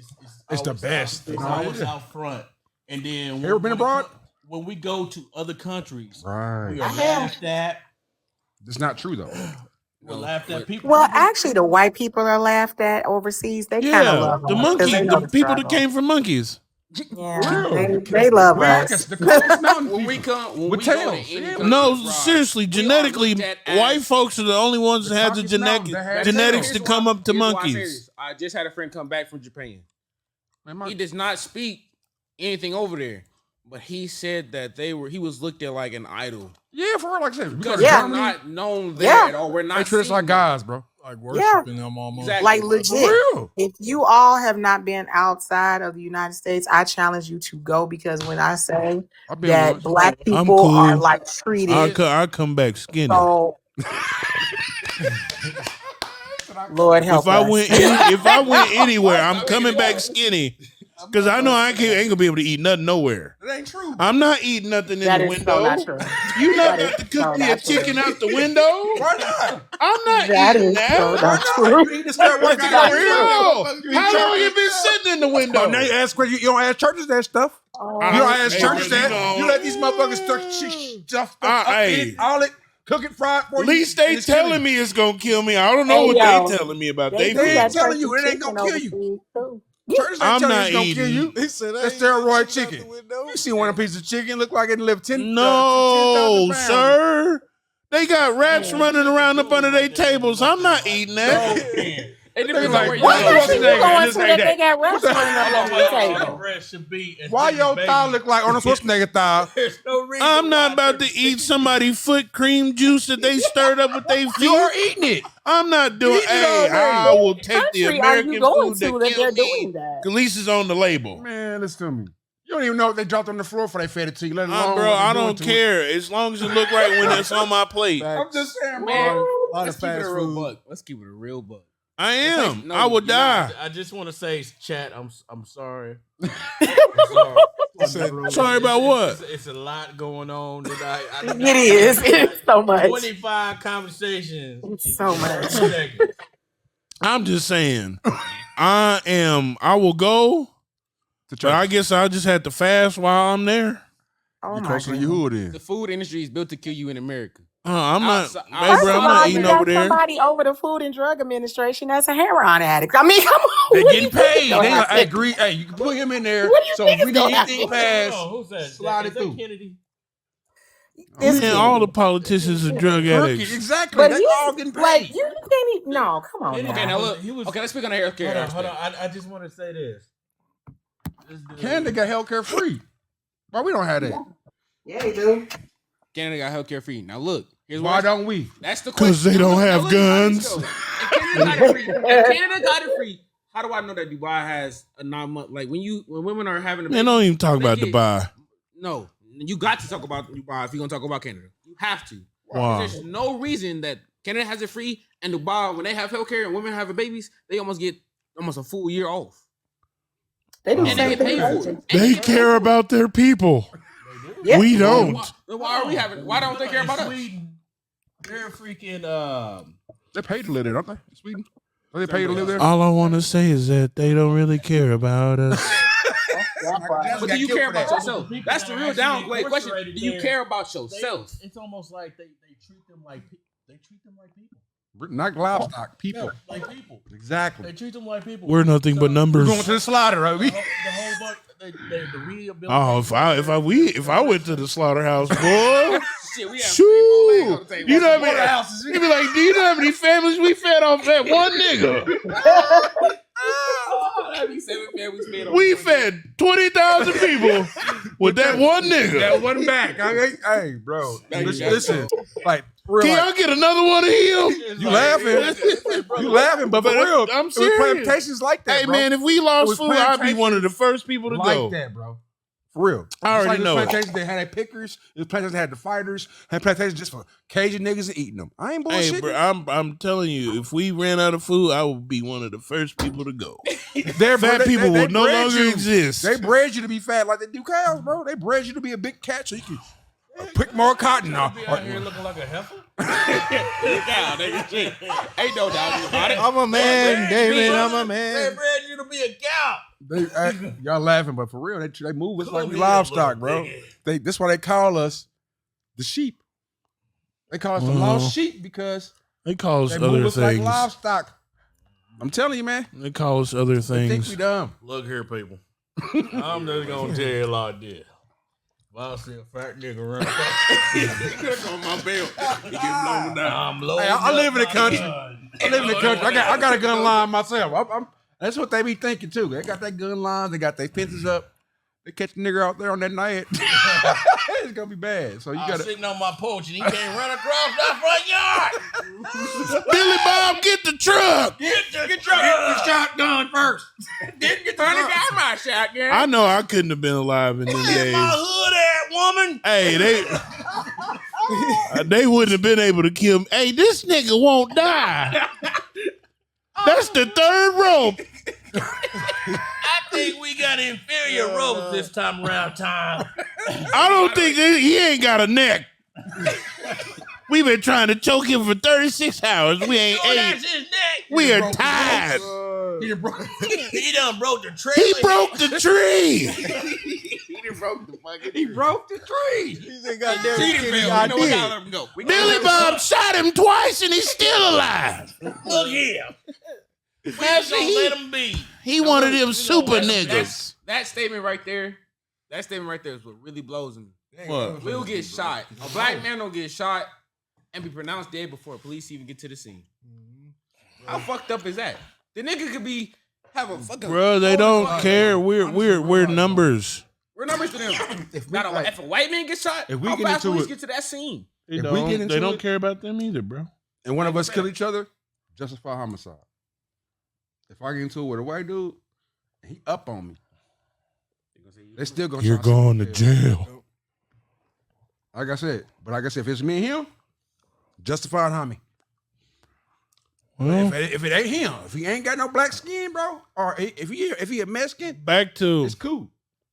It's the always best. It's always out front. And then Ever been abroad? When we go to other countries, Right. we are I have. laughed at. It's not true though. We're laughed at. People. Well, actually, the white people are laughed at overseas. They kind of Yeah, love the us 'cause monkey, they know the people that struggle. came from monkeys. Yeah, they love We're us. the coolest mountain When we people. come, when With we go to tails, any yeah. country No, abroad, seriously, we are genetically, looked at as- white folks are the only ones that have the Caucasus Mountains, they have genetics tails. to come up to Here's why I say monkeys. this. I just had a friend come back from Japan. Man, my- He does not speak anything over there, but he said that he was looked at like an idol. Yeah, for real, like I said, we go Because to Yeah. we're Germany. not known there Yeah. at all. We're not They treat us seen like there. guys, bro. Like worshiping them almost. Exactly. Like For legit. real. If you all have not been outside of the United States, I challenge you to go because when I say I've been that once. black I'm people cool. are like treated I'll come back skinny. so. Lord help If I us. went anywhere, I'm coming back skinny. Because I know I ain't gonna be able to eat nothing nowhere. It ain't true. I'm not eating nothing in That the is window. so not true. You not That about to is so cook me a not true. chicken out the window? Why not? I'm not That eating is that. so not You true. eat this stuff when you not go Real. in. How long you been sitting in the window? Oh, now you ask questions. You don't ask churches that stuff. Oh, You don't ask Hey, churches brother, that. you You let these motherfuckers stuff up in hey. it, all it, cook it, fry it for At you. least they and it's killing telling you. me it's gonna kill me. I don't know Hey, what yo. they telling me about They they do They food. ain't that telling you. turkey It ain't gonna chicken kill you. overseas, too. Churches ain't I'm telling you not it's gonna kill eating. you. He said, That's steroid chicken. You see one of piece of chicken look like it lived 10,000 No, pounds. sir. They got rats running around up under their tables. I'm not eating that. It depends like, on where you why What What's country the you name? going Just to say that that. they got restaurant up on the table? breast should be as Why big your as baby. thigh look like Arnold Schwarzenegger thigh? There's no reason I'm not why about to eat somebody's foot cream juice that they stirred up with their feet. You are eating it. I'm not doing. You eating it Hey, I already. will take the Country are American you going food that to that killed they're me. doing that? At least it's on the label. Man, listen to me. You don't even know if they dropped on the floor before they fed it to you. Let alone Bro, what they I doing don't to care. As long as it look right when it's on my plate. I'm just saying, bro. Man, A lot let's of keep it fast a real food. buck. Let's keep it a real buck. I am. No, I would you're not. die. I just want to say, chat. I'm sorry. Sorry about what? It's a lot going on. That It is. It's so much. 25 conversations. It's so much. 2 seconds. I'm just saying. I will go, but I guess I'll just have to fast while I'm there. Oh You my closer to goodness. Yahuwah then. The food industry is built to kill you in America. I'm not, Outside- hey, First bro, of I'm all, not you eating got over there. somebody over the Food and Drug Administration that's a heroin addict. I mean, come on. They What do getting you think paid. gonna They like, happen? hey, agree. Hey, you can put him in there. What do you So think if we is need gonna anything happen? passed, Who's that? slide Is it that through. Kennedy? It's Man, all the politicians are drug Crooked, addicts. exactly. But They you all getting paid. like you can't even. No, come on Kennedy now. Okay, now look. He was- Okay, let's speak on the healthcare. Hold on. I just want to say this. Canada got healthcare free. Why we don't have that? Yeah, they do. Canada got healthcare free. Now look, here's Why why. don't we? That's the question. 'Cause they don't Now have look how this guns. goes. If Canada got it free, how do I know that Dubai has a 9-month? Like when women are having a baby, Man, don't even talk about They get- Dubai. No, you got to talk about Dubai if you're gonna talk about Canada. You have to. Wow. There's no reason that Canada has it free and Dubai, when they have healthcare and women having babies, they almost get a full year off. They do the And they same get thing. paid as for us. it. They care about their people. Yeah. We don't. Why are we having? Why don't they care about us? Sweden, they're freaking. They pay to live there, don't they? Sweden. Don't they pay to live there? All I want to say is that they don't really care about us. But do you care about yourself? People That's that the are real actually down. Question: Do incarcerated you there, care about yourself? It's almost like they treat them like people. Not livestock, people. Like people. Exactly. They treat them like people. We're nothing but We're numbers. going to the slaughter, right? The whole bunch. The rehabilitation. Oh, if I went to the slaughterhouse, boy, Shit, we have shoo, three more legs on the table. you know how many? You be like, do you know how many families we fed off that one nigga? That'd be 7 families fed on We one fed 20,000 people with that one nigga. That one back. Hey, bro. Thank you, Listen, like, for real, Can like, y'all get another one of him? you laughing. You laughing, but for real, I'm it was serious. plantations like that, Hey bro. man, if we It lost was food, I'd be one of the first people to like go. that, bro. For real. I already Just like know. the plantations, they had their pickers. The plantations had the fighters. Had plantations just for caging niggas and eating them. I ain't bullshitting. Hey, bro, I'm telling you, if we ran out of food, I would be one of the first people to go. Fat people will no bred longer exist. They bred you to be fat like they do cows, bro. They bred you to be a big cat so you can pick more cotton off. Be out here looking like a heifer. cow, nigga. Shit. Ain't no doubt about it. I'm a man, David. I'm a They man. bred you to be a cow. Y'all laughing, but for real, they move us like Come we here, livestock, little bro. pig. That's why they call us the sheep. They call us the lost sheep because They call us they move other us like things. livestock. I'm telling you, man. They call us other They think we things. dumb. Look here, people. I'm just gonna tell you like this. If I see a fat nigga run across, on my belt. He get blown down. I'm loading Hey, I live up in the my country. gun. I live in the country. I got a gun line myself. That's what they be thinking too. They got that gun line. They got their fences up. They catch a nigga out there on that night. It's gonna be bad. So you I'm gotta. sitting on my porch and he can't run across that front yard. Billy Bob, get the truck. Get the shotgun first. Honey, got my shotgun. I know I couldn't have been alive in them Get days. my hood at, woman. Hey, they wouldn't have been able to kill me. Hey, this nigga won't die. That's the third rope. I think we got inferior ropes this time around time. I don't think he ain't got a neck. We've been trying to choke him for 36 hours. We ain't Oh, ate. that's his neck. We are tired. He done broke the tree. He broke the tree. He broke the tree. He's a goddamn He skinny didn't fail. You know what? idea. I'll let him go. Billy Bob shot him twice and he's still alive. Look here. We just gonna let him be. He one of them You know super what? niggas. That statement right there. That statement right there is what really blows me. What? We'll get shot. A black man don't get shot and be pronounced dead before police even get to the scene. How fucked up is that? The nigga could be have a fucking. Bro, they don't care. We're numbers. We're numbers to them. If a white man gets shot, if we how get fast into police it- get to that scene? They If don't, we get into they don't it- care about them either, bro. And one of us kill each other, justify homicide. If I get into it with a white dude, and he up on me. They still gonna. You're try send going me to jail. jail. Like I said, if it's me and him, justified homie. Well, If it ain't him, if he ain't got no black skin, bro, or if he a Mexican, back to it's cool.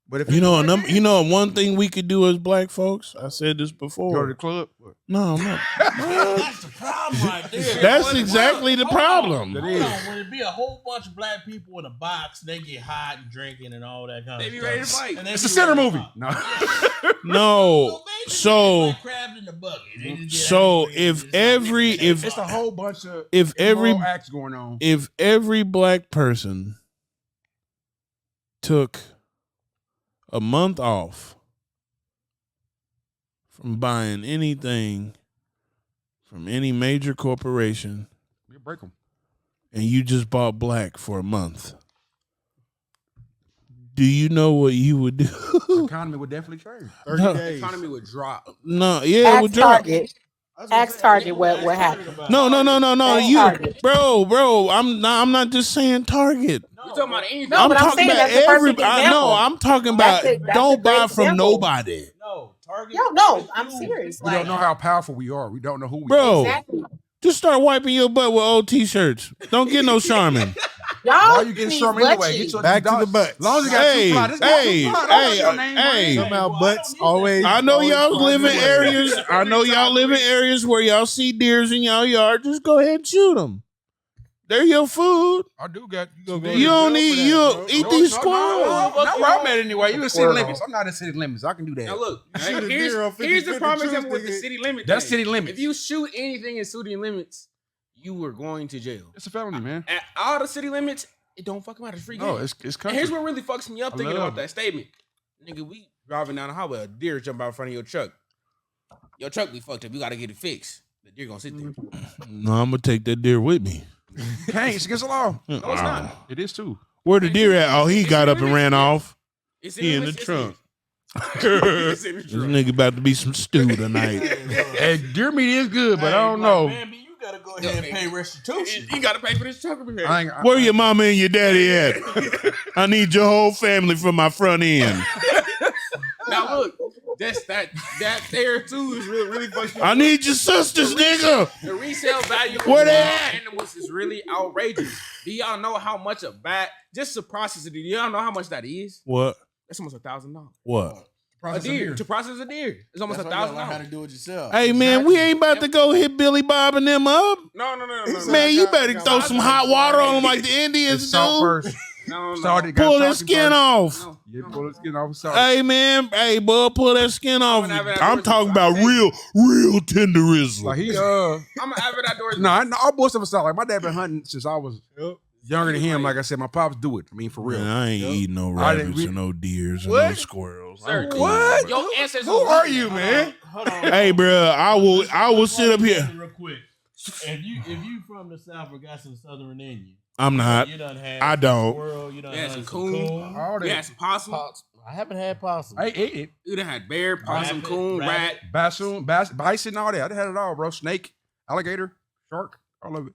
But if you it's know, a black man, one thing we could do as black folks. I said this go to before. the club. No, That's the problem right there. that's exactly the problem. Hold on, when it be a whole bunch of black people in a box, they get hot and drinking and all that kind They of be stuff. ready to fight. And they It's be a center ready to movie. fight. No, No, basically, so it's like crabs in the bucket. They just get so angry and if just every like, if it's a whole bunch of if every immoral acts going on. if every black person took a month off from buying anything from any major corporation You break them. and you just bought black for a month, do you know what you would do? The economy would definitely change. 30 No. days. Economy would drop. No, yeah, it Ask would drop. Target. Ask Target what happened. No. That's You, Target. bro. I'm not just saying Target. We talking about anything. No, I'm but I'm talking saying about that's the perfect everybody. example. No, I'm talking about That's a don't great buy from example. nobody, No, Target. Yo, no, I'm serious. We don't know how powerful we are. We don't know who we are. bro. Exactly. Just start wiping your butt with old t-shirts. Don't get no Charmin. Y'all Why you getting need some butt anyway? cheeks. Get your Back to the butt. As long as you got Hey, two fly. This got hey, two fly. Don't hey, put your name on hey. it. Somehow butts always. I know always y'all live in find a way. areas. I know y'all live in areas where y'all see deers in y'all yard. Just go ahead and shoot them. They're your food. I do got You don't need you eat these squirrels. Not where I'm at anyway. You in city limits. I'm not in city limits. I can do that. Now look, shoot a here's, deer on 50 here's the prime Truth, example with the nigga. city limit. That's thing. city limits. If you shoot anything in city limits, you were going to jail. It's a felony, man. At all the city limits, it don't fucking matter. It's free game. No, it's And country. here's what really fucks me up I thinking love about that statement. Nigga, we driving down the highway, a deer jump out in front of your truck. Your truck be fucked up. You gotta get it fixed. The deer gonna sit there. No, I'm gonna take that deer with me. Can't. It's against the law. No, it's not. It is too. Where the deer at? Oh, he got up and ran off. It's He in the it's trunk. It's in the This trunk. nigga about to be some stew tonight. Hey, deer meat is good, but I don't know. Man, you gotta go ahead and pay restitution. You gotta pay for this truck over here. Where your mama and your daddy at? I need your whole family for my front end. Now look, that there too is really fucking. I need your sisters, nigga. The resale value of Where they wild at? animals is really outrageous. Do y'all know how much a bat just to process it? Do y'all know how much that is? What? That's almost $1,000. What? A deer to process a deer. It's almost $1,000. do it yourself. Hey man, we ain't about to go hit Billy Bob and them up. No. Man, you better throw some hot water on them like the Indians Salt do. first. No. Pull their skin off. No. Yeah, pull the skin off. Salt. Hey man, hey boy, pull that skin off. gonna have it I'm outdoors. talking about real tenderism. Like he I'm an avid outdoors. No, all boys of us out. Like my dad been hunting since I was younger than him. Like I said, my pops do it. I mean, for real. Man, I ain't eating no I didn't rabbits re- or no deers or What? no squirrels. Sir, I'm cool, what? bro. Your ancestors. Who are you, man? Hold on. Hey bro, I will sit up here. Real quick. If you from the South or got some Southern in you, I'm not. you done had I don't. squirrel, you done We had had some some coon. All We that. had some possum. I haven't had possum. I ate it. We done had bear, possum, Rabbit, coon, rat. Bison, bison, all that. I had it all, bro. Snake, alligator, shark, all of it.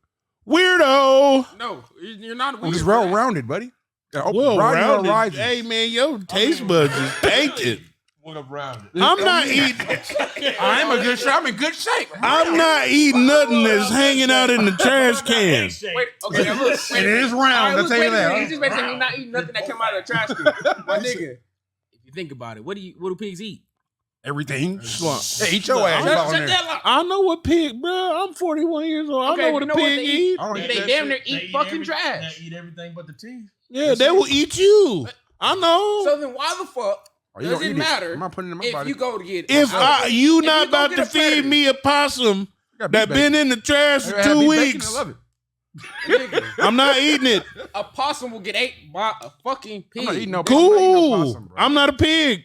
Weirdo. No, you're not. I'm weird just for that. well rounded, buddy. Yeah, Well riding on rounded. rises. Hey man, your taste buds is tainted. What around it? I'm not eating. I'm in good shape. I'm in good shape. I'm not eating nothing that's hanging out in the trash can. Wait, okay, now look. And it is round. I'll tell you that. He just basically he's not eating nothing that come out of the trash can. My nigga, if you think about it, what do pigs eat? Everything. Hey, eat your ass. Shut on that there. up. I know what pig, bro. I'm 41 years old. I Okay, know what you a know what pig they eat. eat? I don't eat They that damn near shit. eat fucking trash. They eat everything but the teeth. Yeah, they will eat you. I know. So then why the fuck Oh, you does don't it eat matter I'm not putting it in my if body. you go to get If you if not you go about get to a feed predator, me a possum You got that beef been bacon. in the trash for I have 2 beef bacon, weeks, I love it. nigga, I'm not eating it. a possum will get ate by a fucking pig. I'm not eating no I'm not eating no Cool. possum, bro. I'm not a pig.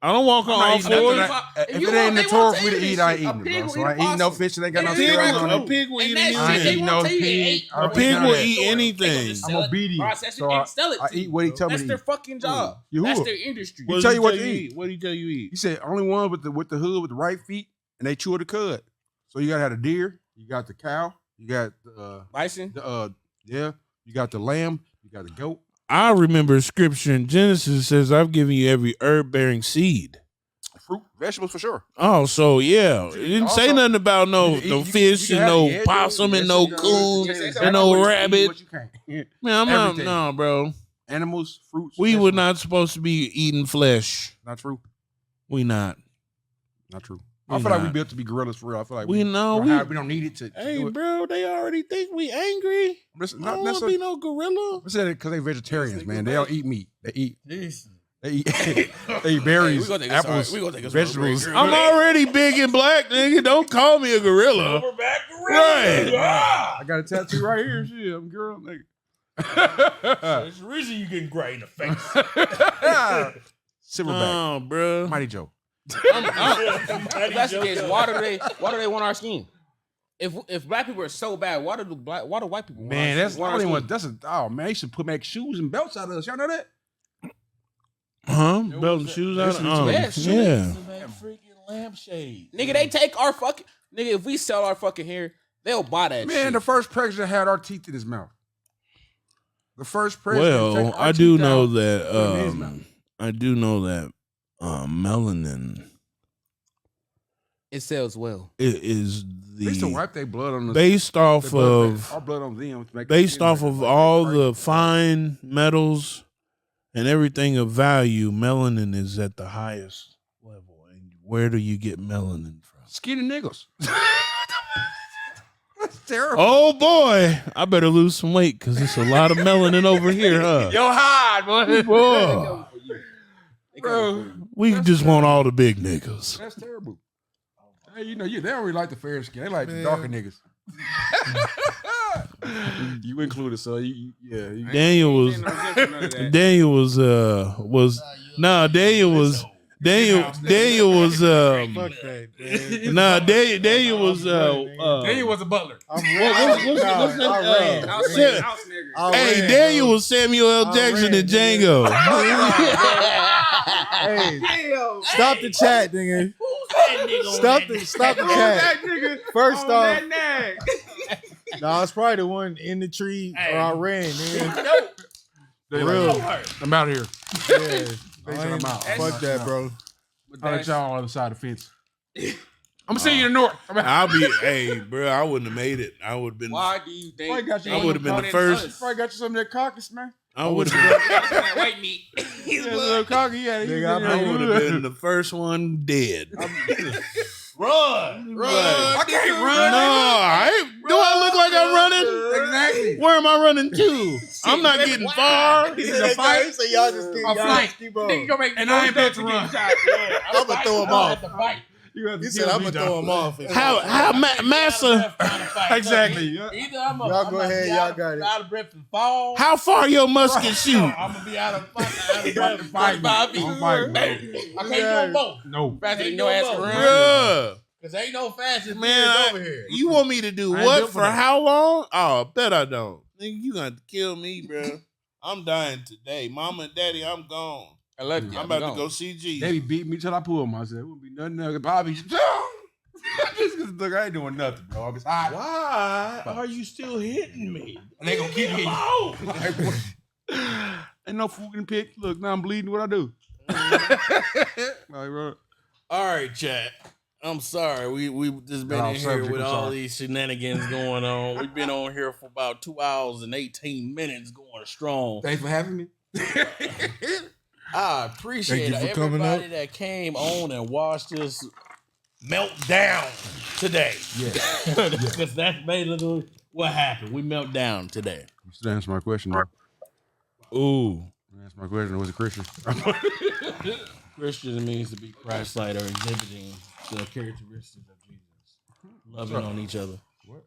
I don't walk on not all eating nothing fours. that- If If you it want- ain't in the they Torah won't for me to tell you eat, this I shit. ain't A eating it, pig bro. will So eat I a ain't eating no possum. fish that ain't got no And steroids on A it. pig will eat And that I ain't shit, eating they no won't tell you they pig. ate. A A pig will eat They anything. just I'm sell it, obedient. process it, So and sell it I to eat you. what he tell me That's to their eat. fucking job. You That's who? their industry. He tell you what to eat. What did he tell you He eat? said only one with the hood with the right feet, and they chew the cud. So you gotta have the deer, you got the cow, you got the Bison. you got the lamb, you got the goat. I remember a scripture in Genesis says, "I've given you every herb-bearing seed." Fruit, vegetables for sure. Oh, so yeah, it didn't say Also, nothing about no fish you and can no have- yeah, possum dude, and yes, no it does. coon It says and no what you eat, rabbit. what you can't. Man, I'm not. Everything. No, bro. Animals, fruits. We were vegetables. not supposed to be eating flesh. Not true. We not. Not true. We I feel like we not. built to be gorillas for real. I feel like We know, we don't need it to Hey, do it. bro, they already think we angry. Listen, I not don't want to necessarily. be no gorilla. I said it because they vegetarians, man. They don't eat meat. They eat. Jeez. They eat. They eat berries, we gonna take us- apples, we gonna take us for a vegetables. break. I'm already big and black, nigga. Don't call me a gorilla. Silverback gorilla. Right. I got a tattoo right here. Shit, I'm a girl, nigga. There's a reason you getting gray in the face. Silverback, Oh, bro. Mighty Joe. If that's the case, why do they want our skin? If black people are so bad, why do white people Man, want our skin? man. They should make shoes and belts out of us. Y'all know that? Huh? Belt and shoes on? Yes, Yeah. That freaking lampshade. Nigga, they take our fucking nigga. If we sell our fucking hair, they'll buy that Man, shit. the first president had our teeth in his mouth. The first president. Well, took our I do teeth know out, put them in his that. mouth. I do know that melanin It sells well. is They used to the wipe their blood on the based off their blood, of our blood on them. To make based their off skin of like all that. the fine metals and everything of value. Melanin is at the highest level. And where do you get melanin from? skinny niggas. That's terrible. Oh boy, I better lose some weight because it's a lot of melanin over here, huh? Yo, hide, boy. Boy, Bro, we just want all the big niggas. that's terrible. Hey, you know, they don't really like the fair skin. They like the darker niggas. You included, so yeah. Daniel was Daniel was Daniel was Fuck that, man. Daniel was Daniel was a butler. I'm what's that, House Sam- nigga. hey, Daniel was Samuel L. Jackson in Django. Hey, stop the chat, nigga. Stop the chat. First off, nah, it's probably the one in the tree or I ran, nigga. They Real. like, I'm out of here. Yeah. They said I'm out. Fuck that, bro. I'll let y'all on the other side of the fence. I'm gonna see you in the north. I'm out. I'll be, hey, bro, I wouldn't have made it. I would have been. Why do you Probably think got you I would have been the first. Probably got you some of that carcass, man. I would have. white meat? Yeah, little cocky, yeah. Nigga, I would have been the first one dead. Run. I can't run. No, do I look like I'm running? Exactly. Where am I running to? I'm not getting far. This is a fight. So y'all just keep, A flight. keep on. And I ain't about to run. I'm gonna throw him off. You have to He said kill I'm me, gonna throw him off. How Massa? Exactly. Either I'm Y'all go ahead, y'all got it. out of breath and fall. How far your musket shoot? I'm gonna be out of breath and Fight me. 45 feet. I'm fighting, bro. I can't do both. No. Faster than Ain't your no ass vote. run. Bruh. Cause ain't no fastest Man, man over here. you want me to do I ain't what built for for that. how long? Oh, I bet I don't. Nigga, you gonna kill me, bro. I'm dying today. Mama and daddy, I'm gone. I love you. I'm about to go see Jesus. They beat me till I pull myself. It wouldn't be nothing else. Bobby, just cause look, I ain't doing nothing, bro. I'm just hot. Why are you still hitting me? And they gonna keep hitting you. Oh. Ain't no food in the pit. Look, now I'm bleeding. What I do? Like, bro. All right, chat. I'm sorry. We just been No, in here subject, with I'm all sorry. these shenanigans going on. We've been on here for about 2 hours and 18 minutes going strong. Thanks for having me. I appreciate Thank you for coming everybody up. that came on and watched this melt down today. Yeah. Because that's basically what happened. We melt down today. You still answer my question, though. Ooh. Answer my question. Was a Christian? Christian means to be Christ-like or exhibiting the characteristics of Jesus. Loving on each other. What?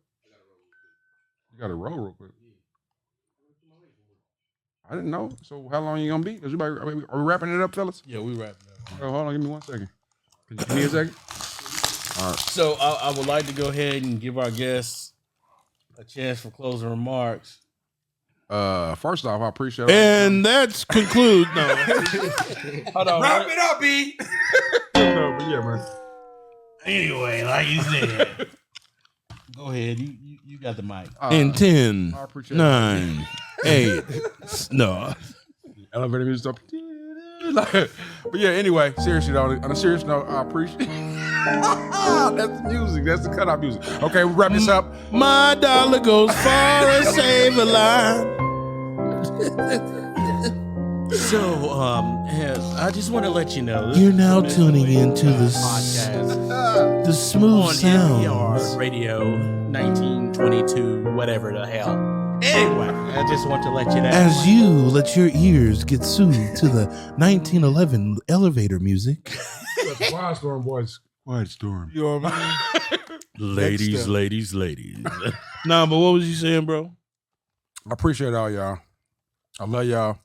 You got to roll real quick. I didn't know. So how long you gonna be? Are we wrapping it up, fellas? Yeah, we wrapping up. Oh, hold on. Give me 1 second. Can you give me a second? So I would like to go ahead and give our guests a chance for closing remarks. First off, I appreciate it. And that's conclude. No. Hold on. Wrap it up, B. No, but yeah, man. Anyway, like you said, Go ahead. You got the mic. In 10, I appreciate 9, 8. No. Elevator music up. But yeah, anyway, seriously though, on a serious note, I appreciate that's the music. That's the cutout music. Okay, we wrap this up. My dollar goes far and save a line. So, I just want to let you know. You're now tuning into the podcast the smooth on sounds. NPR Radio 1922, whatever the hell. Anyway, I just want to let you know. As you let your ears get soothed to the 1911 elevator music. Quiet Storm boys. Quiet Storm. You know what I mean? Ladies. Nah, but what was you saying, bro? I appreciate all y'all. I love y'all.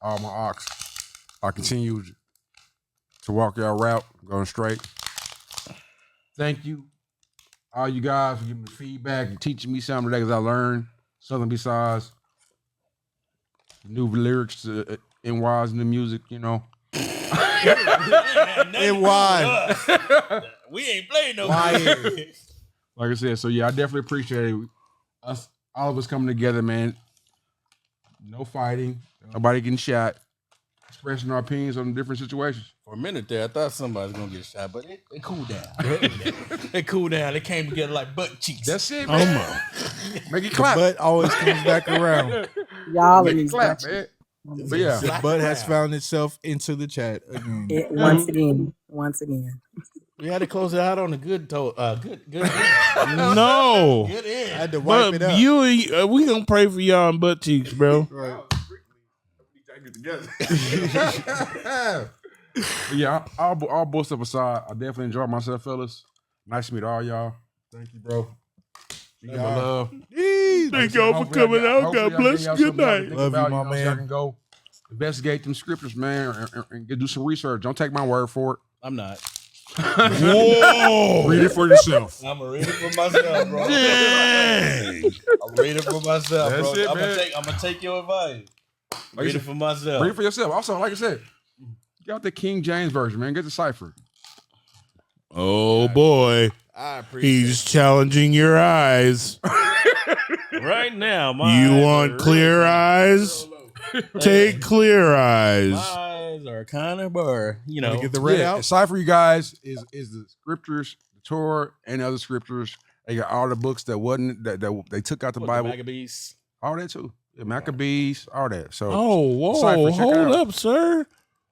All my ox. I continue to walk y'all route, going straight. Thank you, all you guys, for giving me feedback and teaching me something today, because I learned something besides new lyrics to NYs in the music, you know. NY. We ain't playing no Like I said, so yeah, I definitely appreciate it. All of us coming together, man. No fighting, nobody getting shot, expressing our opinions on different situations. For a minute there, I thought somebody was gonna get shot, but it cooled down. It cooled down. They came together like butt cheeks. That's it, man. Make it clap. But always comes back around. Y'all Make in it these clap, bitches. man. But yeah, The butt has found itself into the chat again. Once again. We had to close it out on a good good No. good I end. had to wipe But it up. we gonna pray for y'all in butt cheeks, bro. Right. But yeah, all bullshit aside, I definitely enjoyed myself, fellas. Nice to meet all y'all. Thank you, bro. Nothing but love. Thank y'all for coming out. God bless you. Good night. Love you, my So man. y'all can go investigate them scriptures, man, and do some research. Don't take my word for it. I'm not. Whoa. Read it for yourself. I'm gonna read it for myself, bro. Dang. I'm read it for myself, That's bro. it, I'm man. gonna take your advice. Like Read I it for myself. Read it for yourself. Also, like I said, get out the King James version, man. Get the cipher. Oh boy. I appreciate He's challenging your eyes. Right now, my You eyes want are clear eyes? Take clear eyes. My eyes are kind of blur. You know, Get the red The out. cipher, you guys, is the scriptures, the Torah, and other scriptures. They got all the books that wasn't that they took out the What, Bible, Maccabees. all that too. The Maccabees, all that. So Oh, whoa. Cipher, check it Hold out. up, sir.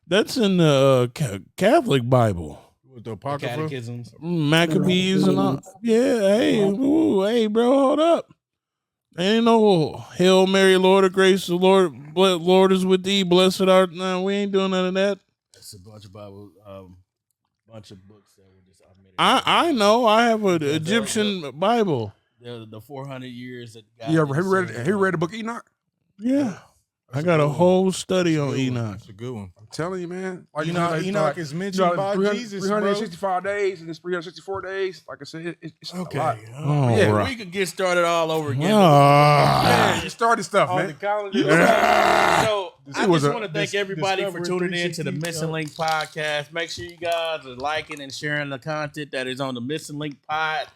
That's in the Catholic Bible. With the The apocrypha. catechisms. Maccabees and all. Yeah, hey, bro, hold up. Ain't no Hail Mary, Lord of grace, the Lord is with thee. Blessed art. No, we ain't doing none of that. It's a bunch of Bible, bunch of books that were just omitted. I know. I have an Egyptian Bible. The 400 years that God. you ever have you read the book of Enoch? Yeah, I got a whole study on Enoch. That's a good one. I'm telling you, man. Like Enoch is mentioned by Jesus, bro. 365 days and it's 364 days. Like I said, it's a lot. All Yeah, right. We could get started all over again. Ah. Man, you started stuff, man. So I was just a- want to thank everybody for Discover tuning in to the 360, Missing Link podcast. Make sure you guys are liking and sharing the content that is on the Missing Link pod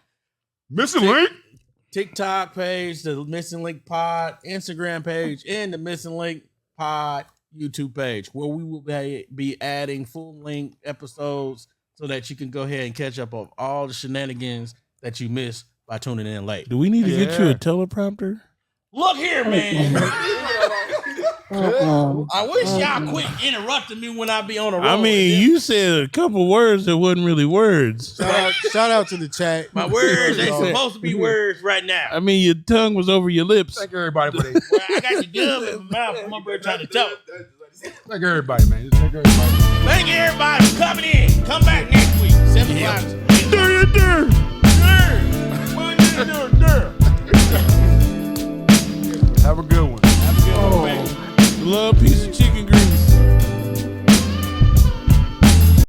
Missing link. TikTok page, the Missing Link pod Instagram page, and the Missing Link pod YouTube page, where we will be adding full length episodes so that you can go ahead and catch up on all the shenanigans that you missed by tuning in late. Do we need to get you a teleprompter? Look here, man. I wish y'all quit interrupting me when I be on the road. I mean, you said a couple words that wasn't really words. Shout out to the chat. my words ain't supposed to be words right now. I mean, your tongue was over your lips. Thank everybody for that. Well, I got the gum in my mouth. I'm over here trying to talk. Thank everybody, man. Just thank everybody. Thank everybody for coming in. Come back next week. 7 o'clock. Have a good one.